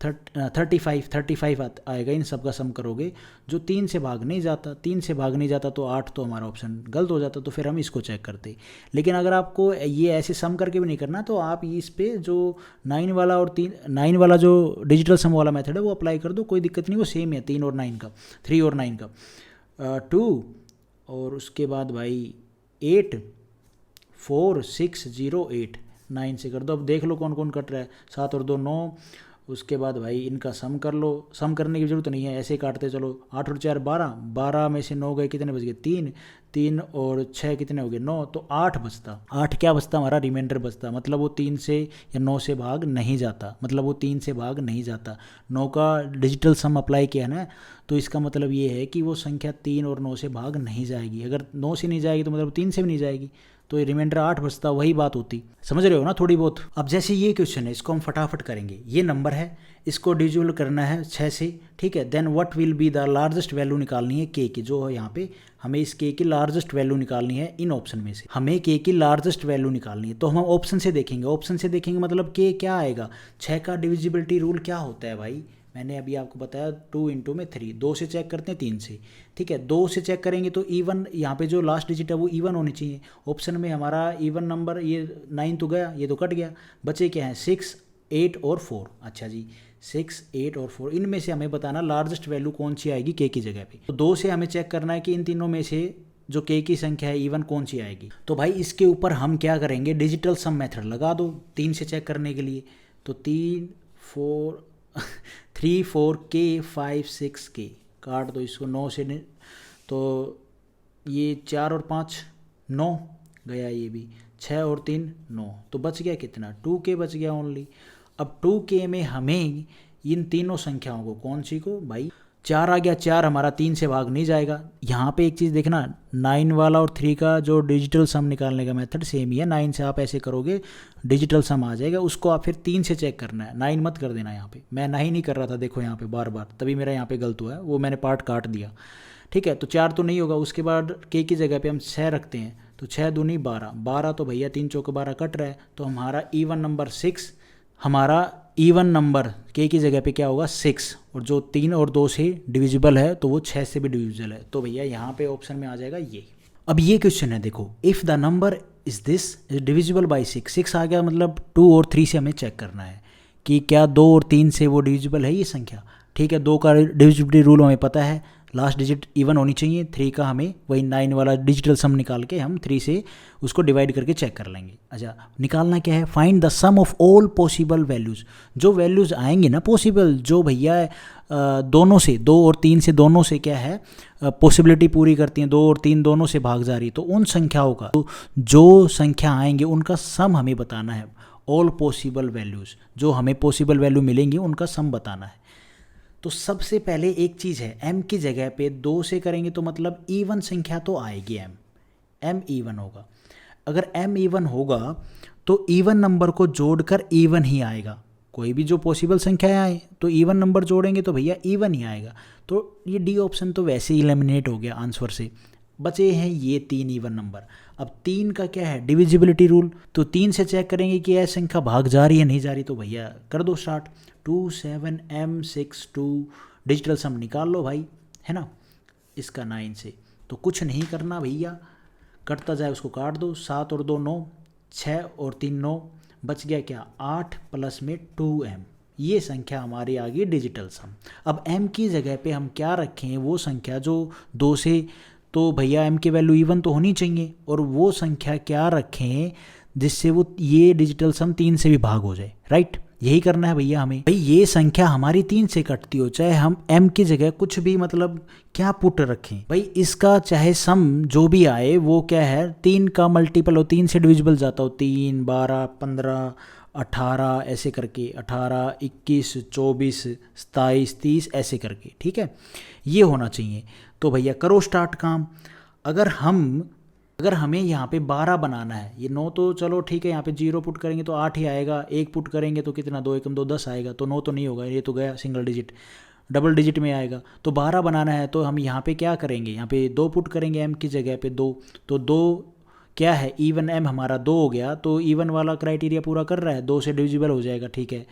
35 आएगा, इन सब का सम करोगे, जो 3 से भाग नहीं जाता, 3 से भाग नहीं जाता, तो 8 तो हमारा ऑप्शन गलत हो जाता, तो फिर हम इसको चेक करते। लेकिन अगर आपको ये ऐसे सम करके भी नहीं करना, तो आप इस पे जो 9 वाला और 9 वाला जो डिजिटल सम वाला मेथड है वो अप्लाई कर दो, कोई दिक्कत नहीं, वो सेम है 3 और 9 का, 3 और 9 का 2, और उसके बाद भाई 8 4 6 0 8, 9 से कर दो। अब देख लो कौन कौन कट रहा है, 7 और 2 9, उसके बाद भाई इनका सम कर लो, सम करने की जरूरत नहीं है, ऐसे ही काटते चलो। 8 और 4 12, 12 में से 9 गए, कितने बच गए 3, 3 और 6 कितने हो गए 9, तो 8 बचता, 8 क्या बचता हमारा रिमाइंडर बचता, मतलब वो 3 से या 9 से भाग नहीं जाता, मतलब वो 3 से भाग नहीं जाता। 9 का डिजिटल सम अप्लाई किया ना, तो इसका मतलब ये है कि वो संख्या 3 और 9 से भाग नहीं जाएगी। अगर 9 से नहीं जाएगी तो मतलब 3 से भी नहीं जाएगी, तो ये रिमाइंडर 8 बचता, वही बात होती, समझ रहे हो ना थोड़ी बहुत। अब जैसे ये क्वेश्चन है, इसको हम फटाफट करेंगे। ये नंबर है, इसको डिविजिबल करना है 6 से, ठीक है। Then what will be the largest value निकालनी है के की, जो है यहाँ पे हमें इस के की लार्जेस्ट वैल्यू निकालनी है। इन ऑप्शन में से हमें के की लार्जेस्ट वैल्यू निकालनी है, तो हम ऑप्शन से देखेंगे, ऑप्शन से देखेंगे मतलब के क्या आएगा। 6 का डिविजिबिलिटी रूल क्या होता है भाई, मैंने अभी आपको बताया 2 इंटू में 3, 2 से चेक करते हैं 3 से, ठीक है। 2 से चेक करेंगे तो इवन, यहाँ पे जो लास्ट डिजिट है वो इवन होनी चाहिए। ऑप्शन में हमारा इवन नंबर ये 9 तो गया, ये तो कट गया, बचे क्या है 6 8 और 4। अच्छा जी 6 8 और 4, इनमें से हमें बताना लार्जेस्ट वैल्यू कौन सी आएगी के की जगह पे। तो 2 से हमें चेक करना है कि इन तीनों में से जो के की संख्या है इवन कौन सी आएगी। तो भाई इसके ऊपर हम क्या करेंगे, डिजिटल सम मेथड लगा दो 3 से चेक करने के लिए। तो 3 4 के 5 6 के काट दो इसको 9 से, तो ये 4 और 5 9 गया, ये भी 6 और 3 9, तो बच गया कितना 2 के बच गया ओनली। अब 2 के में हमें इन तीनों संख्याओं को, कौन सी को भाई 4 आ गया, 4 हमारा 3 से भाग नहीं जाएगा। यहाँ पे एक चीज़ देखना, 9 वाला और 3 का जो डिजिटल सम निकालने का मेथड सेम ही है। 9 से आप ऐसे करोगे डिजिटल सम आ जाएगा, उसको आप फिर 3 से चेक करना है, 9 मत कर देना। यहाँ पे मैं 9 नहीं कर रहा था, देखो यहाँ पे बार बार, तभी मेरा यहाँ पे गलत हुआ है, वो मैंने पार्ट काट दिया, ठीक है। तो 4 तो नहीं होगा, उसके बाद के की जगह पे हम 6 रखते हैं, तो 6 दूनी 12, 12 तो भैया 3 चौके 12 कट रहा है, तो हमारा इवन नंबर 6, हमारा इवन नंबर के की जगह पे क्या होगा 6, और जो 3 और 2 से डिविजिबल है तो वो 6 से भी डिविजिबल है, तो भैया यहाँ पे ऑप्शन में आ जाएगा ये। अब ये क्वेश्चन है देखो, if the number is this is divisible by 6 आ गया, मतलब 2 और 3 से हमें चेक करना है कि क्या 2 और 3 से वो डिविजिबल है ये संख्या। ठीक है, 2 का डिविजिबिलिटी रूल हमें पता है, लास्ट डिजिट इवन होनी चाहिए। 3 का हमें वही 9 वाला डिजिटल सम निकाल के हम 3 से उसको डिवाइड करके चेक कर लेंगे। अच्छा, निकालना क्या है, find the sum of all possible values. जो वैल्यूज़ आएंगे ना पॉसिबल, जो भैया दोनों से 2 और 3 से दोनों से क्या है पॉसिबिलिटी पूरी करती हैं, 2 और 3 दोनों से भाग जा रही है, तो उन संख्याओं का जो संख्या आएंगे उनका सम हमें बताना है। ऑल पॉसिबल वैल्यूज़, जो हमें पॉसिबल वैल्यू मिलेंगी उनका सम बताना है। तो सबसे पहले एक चीज़ है, m की जगह पे 2 से करेंगे तो मतलब इवन संख्या तो आएगी, m इवन होगा। अगर m इवन होगा तो इवन नंबर को जोड़कर इवन ही आएगा। कोई भी जो पॉसिबल संख्या आए तो इवन नंबर जोड़ेंगे तो भैया इवन ही आएगा। तो ये डी ऑप्शन तो वैसे ही एलिमिनेट हो गया आंसर से। बचे हैं ये 3 इवन नंबर। अब 3 का क्या है डिविजिबिलिटी रूल, तो 3 से चेक करेंगे कि यह संख्या भाग जा रही है नहीं जा रही, तो भैया कर दो स्टार्ट। 2 7 m 6 2 डिजिटल सम निकाल लो भाई, है ना, इसका 9 से। तो कुछ नहीं करना भैया, कटता जाए उसको काट दो। 7 और 2 9, 6 और 3 9, बच गया क्या 8 प्लस में 2m। ये संख्या हमारी आ गई डिजिटल सम। अब m की जगह पे हम क्या रखें, वो संख्या जो 2 से, तो भैया m की वैल्यू इवन तो होनी चाहिए, और वो संख्या क्या रखें जिससे वो ये डिजिटल सम 3 से भी भाग हो जाए, राइट। यही करना है भैया हमें। भाई ये संख्या हमारी 3 से कटती हो, चाहे हम m की जगह कुछ भी मतलब क्या पुट रखें भाई, इसका चाहे सम जो भी आए वो क्या है 3 का मल्टीपल हो, 3 से डिविजिबल जाता हो, 3 12 15 18 ऐसे करके, 18 21 24 27 30 ऐसे करके, ठीक है, ये होना चाहिए। तो भैया करो स्टार्ट काम। अगर हमें यहाँ पे 12 बनाना है, ये 9 तो चलो ठीक है, यहाँ पे 0 पुट करेंगे तो 8 ही आएगा, 1 पुट करेंगे तो कितना 2 1 2 10 आएगा, तो 9 तो नहीं होगा, ये तो गया सिंगल डिजिट, डबल डिजिट में आएगा। तो 12 बनाना है तो हम यहाँ पे क्या करेंगे, यहाँ पे 2 पुट करेंगे m की जगह पे 2, तो 2 क्या है इवन m हमारा 2 हो गया, तो इवन वाला क्राइटेरिया पूरा कर रहा है, 2 से डिविजिबल हो जाएगा, ठीक है।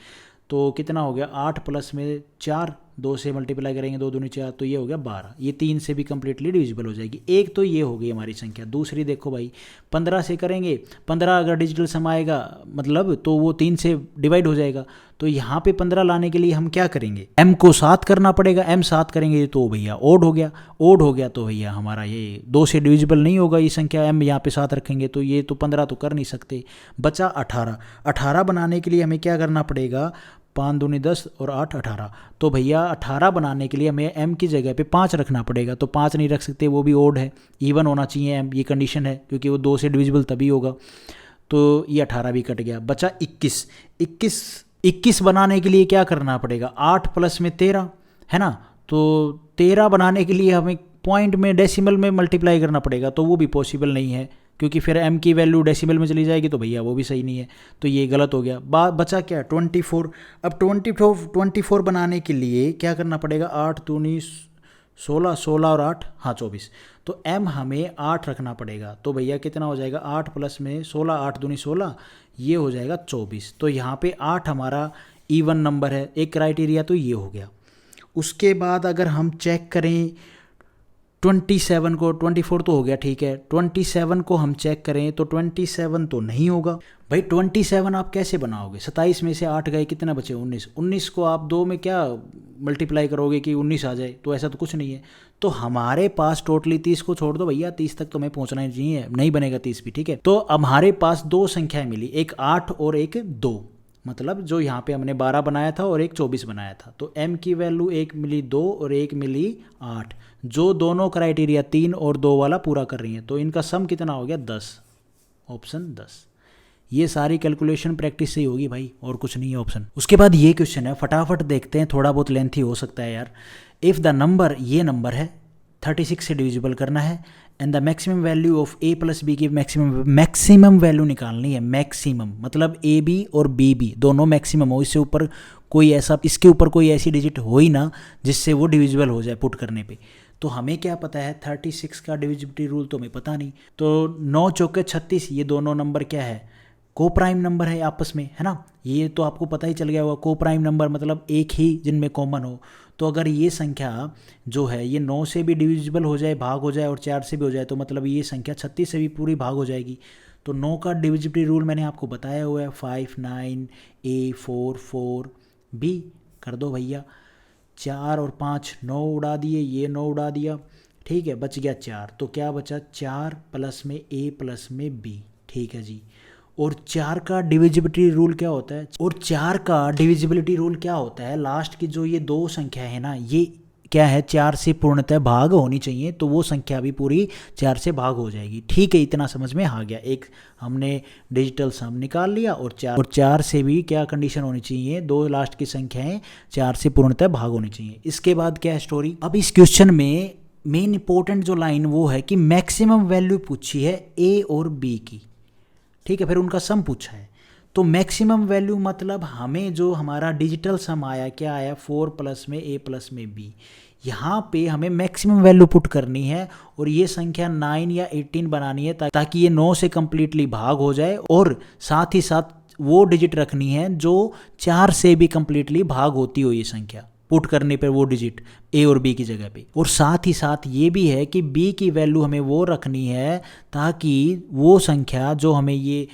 तो कितना हो गया 8 प्लस में 4, 2 से मल्टीप्लाई करेंगे 2 दूनी 4, तो ये हो गया 12। ये 3 से भी कम्प्लीटली डिविजिबल हो जाएगी। एक तो ये हो गई हमारी संख्या। दूसरी देखो भाई 15 से करेंगे, 15 अगर डिजिटल सम आएगा मतलब तो वो 3 से डिवाइड हो जाएगा। तो यहाँ पे 15 लाने के लिए हम क्या करेंगे, m को 7 करना पड़ेगा, m 7 करेंगे तो भैया ओड हो गया, ओड हो गया तो भैया हमारा ये 2 से डिविजिबल नहीं होगा ये संख्या, m यहाँ पे 7 रखेंगे तो ये तो 15 तो कर नहीं सकते। बचा 18। 18 बनाने के लिए हमें क्या करना पड़ेगा, 5 दूनी 10 और 8 18। तो भैया 18 बनाने के लिए हमें m की जगह पे 5 रखना पड़ेगा, तो 5 नहीं रख सकते, वो भी ओड है, इवन होना चाहिए m, ये कंडीशन है क्योंकि वो 2 से डिविजिबल तभी होगा। तो ये 18 भी कट गया, बचा 21। 21 बनाने के लिए क्या करना पड़ेगा, 8 प्लस में 13 है ना, तो 13 बनाने के लिए हमें पॉइंट में डेसिमल में मल्टीप्लाई करना पड़ेगा, तो वो भी पॉसिबल नहीं है क्योंकि फिर m की वैल्यू डेसिमल में चली जाएगी, तो भैया वो भी सही नहीं है, तो ये गलत हो गया। बचा क्या 24। अब 24 बनाने के लिए क्या करना पड़ेगा, 8 दूनी 16, 16 और 8 हाँ 24, तो m हमें 8 रखना पड़ेगा। तो भैया कितना हो जाएगा 8 प्लस में 16, 8 दूनी 16, ये हो जाएगा 24। तो यहाँ पे 8 हमारा इवन नंबर है, एक क्राइटेरिया तो ये हो गया। उसके बाद अगर हम चेक करें 27 को, 24 तो हो गया ठीक है, 27 को हम चेक करें तो 27 तो नहीं होगा भाई। 27 आप कैसे बनाओगे, 27 में से 8 गए, कितना बचे 19। 19 को आप 2 में क्या मल्टीप्लाई करोगे कि 19 आ जाए, तो ऐसा तो कुछ नहीं है। तो हमारे पास टोटली 30 को छोड़ दो भैया, 30 तक तो हमें पहुंचना ही चाहिए, नहीं बनेगा 30 भी, ठीक है। तो अब हमारे पास 2 संख्याएं मिली, एक 8 और एक 2, मतलब जो यहाँ पे हमने 12 बनाया था और एक 24 बनाया था। तो m की वैल्यू एक मिली 2 और एक मिली 8, जो दोनों क्राइटेरिया 3 और 2 वाला पूरा कर रही हैं, तो इनका सम कितना हो गया 10, ऑप्शन 10। ये सारी कैलकुलेशन प्रैक्टिस से ही होगी भाई, और कुछ नहीं है ऑप्शन। उसके बाद ये क्वेश्चन है, फटाफट देखते हैं, थोड़ा बहुत लेंथी हो सकता है यार। इफ़ द नंबर, ये नंबर है 36 से डिविजिबल करना है, and the maximum value of a plus B की मैक्सिमम वैल्यू निकालनी है। मैक्सिमम मतलब a b और b b दोनों मैक्सिमम हो, इससे ऊपर कोई ऐसा, इसके ऊपर कोई ऐसी डिजिट हो ही ना जिससे वो डिविजिबल हो जाए पुट करने पे। तो हमें क्या पता है 36 का डिविजिबिलिटी रूल तो हमें पता नहीं। तो 9 चौके 36, ये दोनों नंबर क्या है, को प्राइम नंबर है आपस में, है ना। ये तो आपको पता ही चल गया होगा, को प्राइम नंबर मतलब एक ही जिनमें कॉमन हो। तो अगर ये संख्या जो है ये 9 से भी डिविजिबल हो जाए, भाग हो जाए, और 4 से भी हो जाए, तो मतलब ये संख्या 36 से भी पूरी भाग हो जाएगी। तो 9 का डिविजिबिलिटी रूल मैंने आपको बताया हुआ है, 5 9 A 4 4 B कर दो भैया। 4 और 5 9 उड़ा दिए, ये 9 उड़ा दिया, ठीक है, बच गया 4। तो क्या बचा, 4 प्लस में A प्लस में B, ठीक है जी। और 4 का डिविजिबिलिटी रूल क्या होता है, और 4 का डिविजिबिलिटी रूल क्या होता है, लास्ट की जो ये दो संख्या है ना, ये क्या है, 4 से पूर्णतः भाग होनी चाहिए, तो वो संख्या भी पूरी 4 से भाग हो जाएगी। ठीक है, इतना समझ में आ गया। एक हमने डिजिटल सम निकाल लिया, और 4 से भी क्या कंडीशन होनी चाहिए, दो लास्ट की संख्याएं 4 से पूर्णतः भाग होनी चाहिए। इसके बाद क्या है स्टोरी, अब इस क्वेश्चन में मेन इंपॉर्टेंट जो लाइन वो है कि मैक्सिमम वैल्यू पूछी है ए और बी की, ठीक है, फिर उनका सम पूछा है। तो मैक्सिमम वैल्यू मतलब हमें जो हमारा डिजिटल सम आया, क्या आया, 4 प्लस में A प्लस में B, यहाँ पे हमें मैक्सिमम वैल्यू पुट करनी है, और ये संख्या 9 या 18 बनानी है, ताकि ये 9 से कंप्लीटली भाग हो जाए, और साथ ही साथ वो डिजिट रखनी है जो 4 से भी कंप्लीटली भाग होती हो, ये संख्या पुट करने पर वो डिजिट A और B की जगह पे। और साथ ही साथ ये भी है कि B की वैल्यू हमें वो रखनी है ताकि वो संख्या जो हमें ये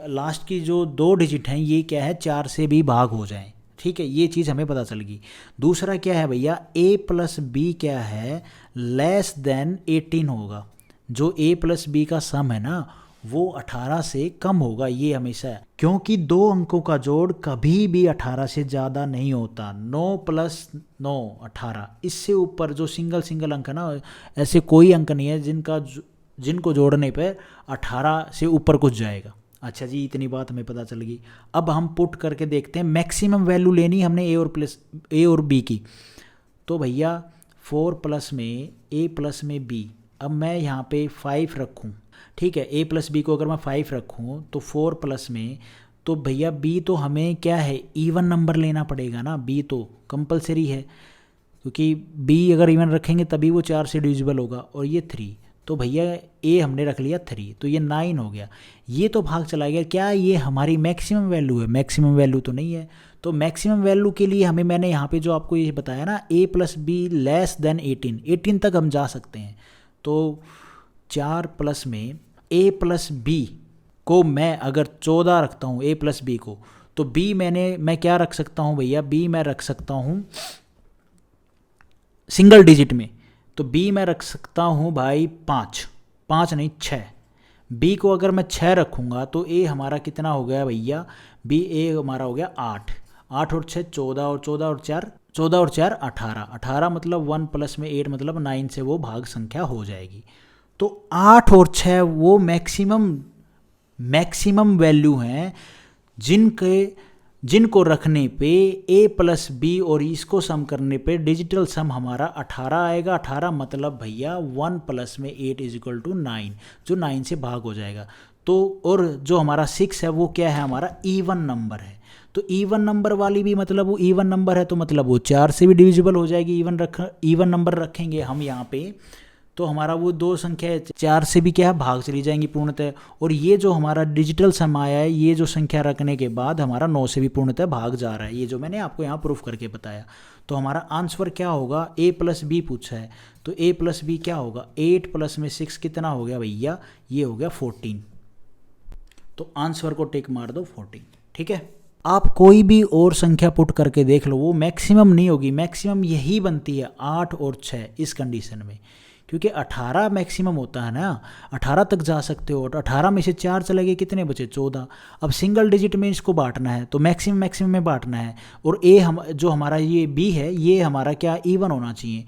लास्ट की जो दो डिजिट हैं ये क्या है, 4 से भी भाग हो जाए, ठीक है, ये चीज़ हमें पता चल गई। दूसरा क्या है भैया, A प्लस B क्या है, लेस देन 18 होगा। जो A प्लस B का सम है ना वो 18 से कम होगा, ये हमेशा है, क्योंकि दो अंकों का जोड़ कभी भी 18 से ज़्यादा नहीं होता। 9 प्लस 9 18, इससे ऊपर जो सिंगल अंक है ना, ऐसे कोई अंक नहीं है जिनको जोड़ने पर 18 से ऊपर कुछ जाएगा। अच्छा जी, इतनी बात हमें पता चल गई। अब हम पुट करके देखते हैं, मैक्सिमम वैल्यू लेनी हमने ए और बी की। तो भैया 4 प्लस में A प्लस में B, अब मैं यहाँ पे 5 रखूँ, ठीक है, A प्लस B को अगर मैं 5 रखूँ तो 4 प्लस में, तो भैया B तो हमें क्या है, इवन नंबर लेना पड़ेगा ना, B तो कंपलसरी है, क्योंकि B अगर इवन रखेंगे तभी वो 4 से डिविजिबल होगा। और ये 3, तो भैया A हमने रख लिया 3, तो ये 9 हो गया। ये तो भाग चला गया, क्या ये हमारी मैक्सिमम वैल्यू है, मैक्सिमम वैल्यू तो नहीं है। तो मैक्सिमम वैल्यू के लिए हमें, मैंने यहाँ पे जो आपको ये बताया ना, A plus B less than 18 तक हम जा सकते हैं। तो 4 प्लस में A प्लस B को मैं अगर 14 रखता हूँ A प्लस B को, तो B मैं क्या रख सकता हूँ भैया, B मैं रख सकता हूँ सिंगल डिजिट में। तो B मैं रख सकता हूँ भाई 5 नहीं 6। B को अगर मैं 6 रखूँगा तो A हमारा कितना हो गया भैया, A हमारा हो गया 8 और 6 14, और 14 और 4 18 मतलब 1 प्लस में 8 मतलब 9 से वो भाग संख्या हो जाएगी। तो 8 और 6 वो मैक्सिमम वैल्यू हैं जिनको रखने पे A प्लस B और इसको सम करने पे डिजिटल सम हमारा 18 आएगा। 18 मतलब भैया 1 प्लस में 8 इज इक्वल टू 9, जो 9 से भाग हो जाएगा। तो और जो हमारा 6 है वो क्या है, हमारा इवन नंबर है। तो इवन नंबर वाली भी मतलब वो इवन नंबर है, तो मतलब वो 4 से भी डिविजिबल हो जाएगी। इवन नंबर रखेंगे हम यहाँ पे, तो हमारा वो दो संख्या 4 से भी क्या है, भाग चली जाएंगी पूर्णतः। और ये जो हमारा डिजिटल सम आया है, ये जो संख्या रखने के बाद हमारा 9 से भी पूर्णतः भाग जा रहा है, ये जो मैंने आपको यहाँ प्रूफ करके बताया। तो हमारा आंसर क्या होगा, A प्लस B पूछा है, तो A प्लस B क्या होगा, 8 प्लस में 6 कितना हो गया भैया, ये हो गया 14। तो आंसर को टिक मार दो 14, ठीक है। आप कोई भी और संख्या पुट करके देख लो, वो मैक्सिमम नहीं होगी। मैक्सिमम यही बनती है 8 और 6 इस कंडीशन में, क्योंकि 18 मैक्सिमम होता है ना, 18 तक जा सकते हो। 18 में से 4 चले गए, कितने बचे 14। अब सिंगल डिजिट में इसको बांटना है, तो मैक्सिमम में बांटना है। और जो हमारा ये B है, ये हमारा क्या इवन होना चाहिए।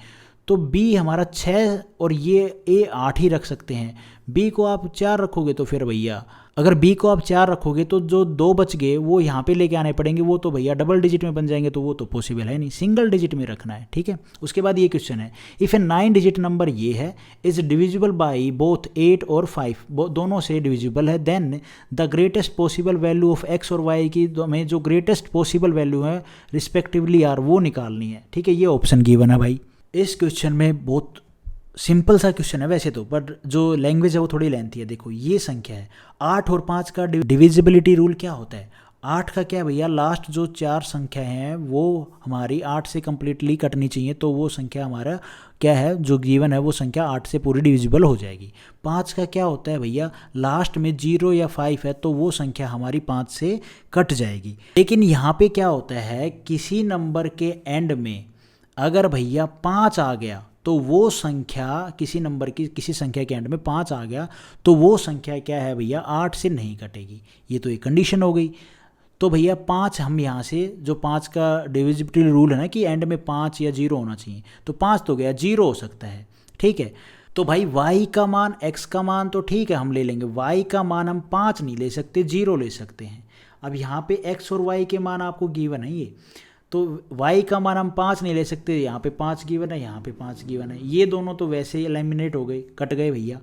तो B हमारा 6 और ये A 8 ही रख सकते हैं। B को आप 4 रखोगे तो फिर भैया, अगर B को आप 4 रखोगे तो जो 2 बच गए वो यहाँ पे लेके आने पड़ेंगे, वो तो भैया डबल डिजिट में बन जाएंगे, तो वो तो पॉसिबल है नहीं, सिंगल डिजिट में रखना है, ठीक है। उसके बाद ये क्वेश्चन है, इफ़ ए 9 डिजिट नंबर ये है इज डिविजिबल बाई बोथ 8 और 5, दोनों से डिविजिबल है, then the greatest possible value of x और y की हमें जो ग्रेटेस्ट पॉसिबल वैल्यू है रिस्पेक्टिवली आर वो निकालनी है, ठीक है। ये ऑप्शन गिवन है भाई। इस क्वेश्चन में बहुत सिंपल सा क्वेश्चन है वैसे तो, पर जो लैंग्वेज है वो थोड़ी लेंथी है। देखो ये संख्या है 8 और 5 का डिविजिबिलिटी रूल क्या होता है? 8 का क्या भैया, लास्ट जो 4 संख्या हैं वो हमारी 8 से कंप्लीटली कटनी चाहिए, तो वो संख्या हमारा क्या है, जो गिवन है वो संख्या 8 से पूरी डिविजिबल हो जाएगी। 5 का क्या होता है भैया, लास्ट में 0 या 5 है तो वो संख्या हमारी 5 से कट जाएगी। लेकिन यहाँ पे क्या होता है, किसी नंबर के एंड में अगर भैया 5 आ गया तो वो संख्या, किसी नंबर की किसी संख्या के एंड में 5 आ गया तो वो संख्या क्या है भैया, 8 से नहीं कटेगी। ये तो एक कंडीशन हो गई। तो भैया 5 हम यहाँ से, जो 5 का डिविजिबिलिटी रूल है ना कि एंड में 5 या 0 होना चाहिए, तो 5 तो गया, 0 हो सकता है, ठीक है। तो भाई y का मान, x का मान तो ठीक है हम ले लेंगे, y का मान हम 5 नहीं ले सकते, 0 ले सकते हैं। अब यहाँ पे x और y के मान आपको गिवन है ये, तो y का मान हम 5 नहीं ले सकते, यहाँ पे 5 गिवन है, यहाँ पे 5 गिवन है, ये दोनों तो वैसे ही एलिमिनेट हो गए, कट गए भैया,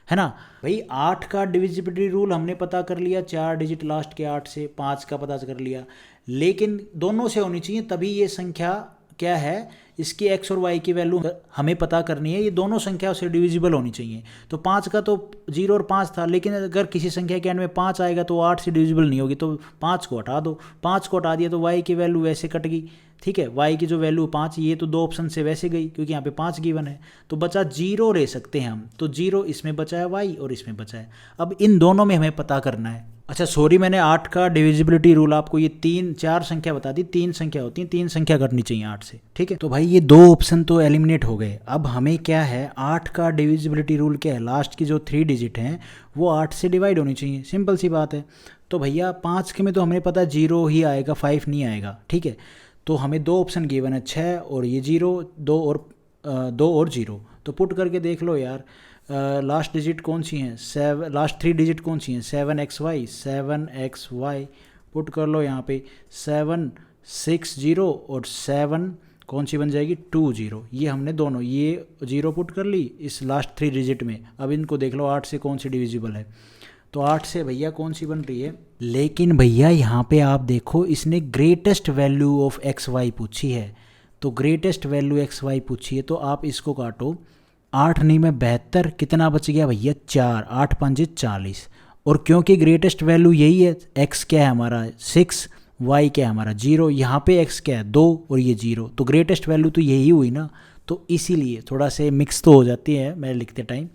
है ना। भाई 8 का डिविजिबिलिटी रूल हमने पता कर लिया, 4 डिजिट लास्ट के 8 से, 5 का पता कर लिया, लेकिन दोनों से होनी चाहिए तभी ये संख्या क्या है, इसकी x और y की वैल्यू हमें पता करनी है, ये दोनों संख्या से डिविजिबल होनी चाहिए। तो 5 का तो 0 और 5 था, लेकिन अगर किसी संख्या के एंड में 5 आएगा तो 8 से डिविजिबल नहीं होगी, तो 5 को हटा दो, 5 को हटा दिया तो y की वैल्यू वैसे कट गई, ठीक है। y की जो वैल्यू 5, ये तो 2 ऑप्शन से वैसे गई क्योंकि यहाँ पे 5 गिवन है, तो बचा 0 ले सकते हैं हम, तो 0 इसमें बचा है y और इसमें बचा है। अब इन दोनों में हमें पता करना है। अच्छा सॉरी, मैंने 8 का डिविजिबिलिटी रूल आपको ये 4 संख्या बता दी, 3 संख्या होती हैं, 3 संख्या करनी चाहिए 8 से, ठीक है। तो भाई ये 2 ऑप्शन तो एलिमिनेट हो गए। अब हमें क्या है, 8 का डिविजिबिलिटी रूल क्या है, लास्ट की जो 3 डिजिट हैं वो 8 से डिवाइड होनी चाहिए, सिंपल सी बात है। तो भैया 5 के में तो हमें पता है 0 ही आएगा, 5 नहीं आएगा, ठीक है। तो हमें 2 ऑप्शन गिवन है, 6 और ये 0, 2 और 0, तो पुट करके देख लो यार, लास्ट डिजिट कौन सी हैं, लास्ट 3 डिजिट कौन सी हैं, 7xy पुट कर लो यहाँ पे, 760 और 7 कौन सी बन जाएगी, 20। ये हमने दोनों ये 0 पुट कर ली इस लास्ट 3 डिजिट में। अब इनको देख लो 8 से कौन सी डिविजिबल है, तो 8 से भैया कौन सी बन रही है। लेकिन भैया यहाँ पे आप देखो, इसने ग्रेटेस्ट वैल्यू ऑफ xy पूछी है, तो ग्रेटेस्ट वैल्यू xy पूछी है, तो आप इसको काटो, 8 नहीं में 72, कितना बच गया भैया, 4, 8 5 40। और क्योंकि ग्रेटेस्ट वैल्यू यही है, x क्या है हमारा 6, y क्या है हमारा 0, यहाँ पे x क्या है 2 और ये 0, तो ग्रेटेस्ट वैल्यू तो यही हुई ना। तो इसीलिए थोड़ा से मिक्स तो हो जाती है मैं लिखते टाइम,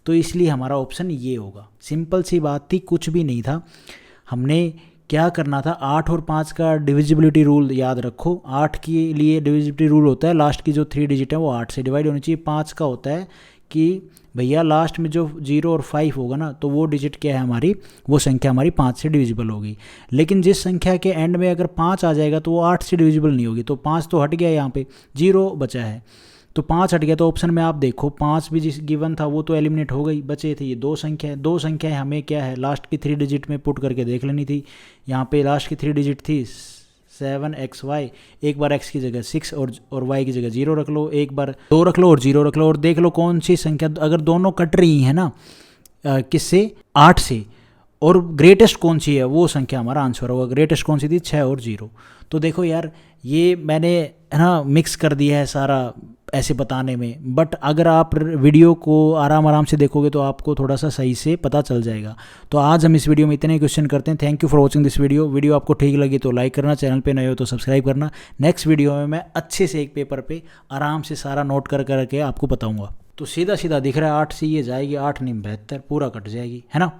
तो इसलिए हमारा ऑप्शन ये होगा। सिंपल सी बात थी, कुछ भी नहीं था। हमने क्या करना था, 8 और 5 का डिविजिबिलिटी रूल याद रखो। 8 के लिए डिविजिबिलिटी रूल होता है लास्ट की जो 3 डिजिट है वो 8 से डिवाइड होनी चाहिए। 5 का होता है कि भैया लास्ट में जो 0 और 5 होगा ना, तो वो डिजिट क्या है हमारी, वो संख्या हमारी 5 से डिविजिबल होगी। लेकिन जिस संख्या के एंड में अगर 5 आ जाएगा तो वो 8 से डिविजिबल नहीं होगी, तो 5 तो हट गया, यहाँ पे 0 बचा है, तो 5 हट गया। तो ऑप्शन में आप देखो 5 भी जिस गिवन था वो तो एलिमिनेट हो गई, बचे थे ये 2 संख्याएं। 2 संख्याएं हमें क्या है, लास्ट की 3 डिजिट में पुट करके देख लेनी थी। यहाँ पे लास्ट की 3 डिजिट थी 7xy, एक बार x की जगह 6 और y की जगह 0 रख लो, एक बार 2 रख लो और 0 रख लो, और देख लो कौन सी संख्या, अगर दोनों कट रही है ना किससे, 8 से, और ग्रेटेस्ट कौन सी है वो संख्या हमारा आंसर होगा। ग्रेटेस्ट कौन सी थी, 6 और 0। तो देखो यार, ये मैंने है ना मिक्स कर दिया है सारा ऐसे बताने में, बट अगर आप वीडियो को आराम से देखोगे तो आपको थोड़ा सा सही से पता चल जाएगा। तो आज हम इस वीडियो में इतने क्वेश्चन करते हैं। Thank you for watching this video आपको ठीक लगी तो लाइक करना, चैनल पे नए हो तो सब्सक्राइब करना। नेक्स्ट वीडियो में मैं अच्छे से एक पेपर पे आराम से सारा नोट करके आपको बताऊँगा। तो सीधा दिख रहा है 8 से ये जाएगी, 8 नहीं 72 पूरा कट जाएगी, है ना।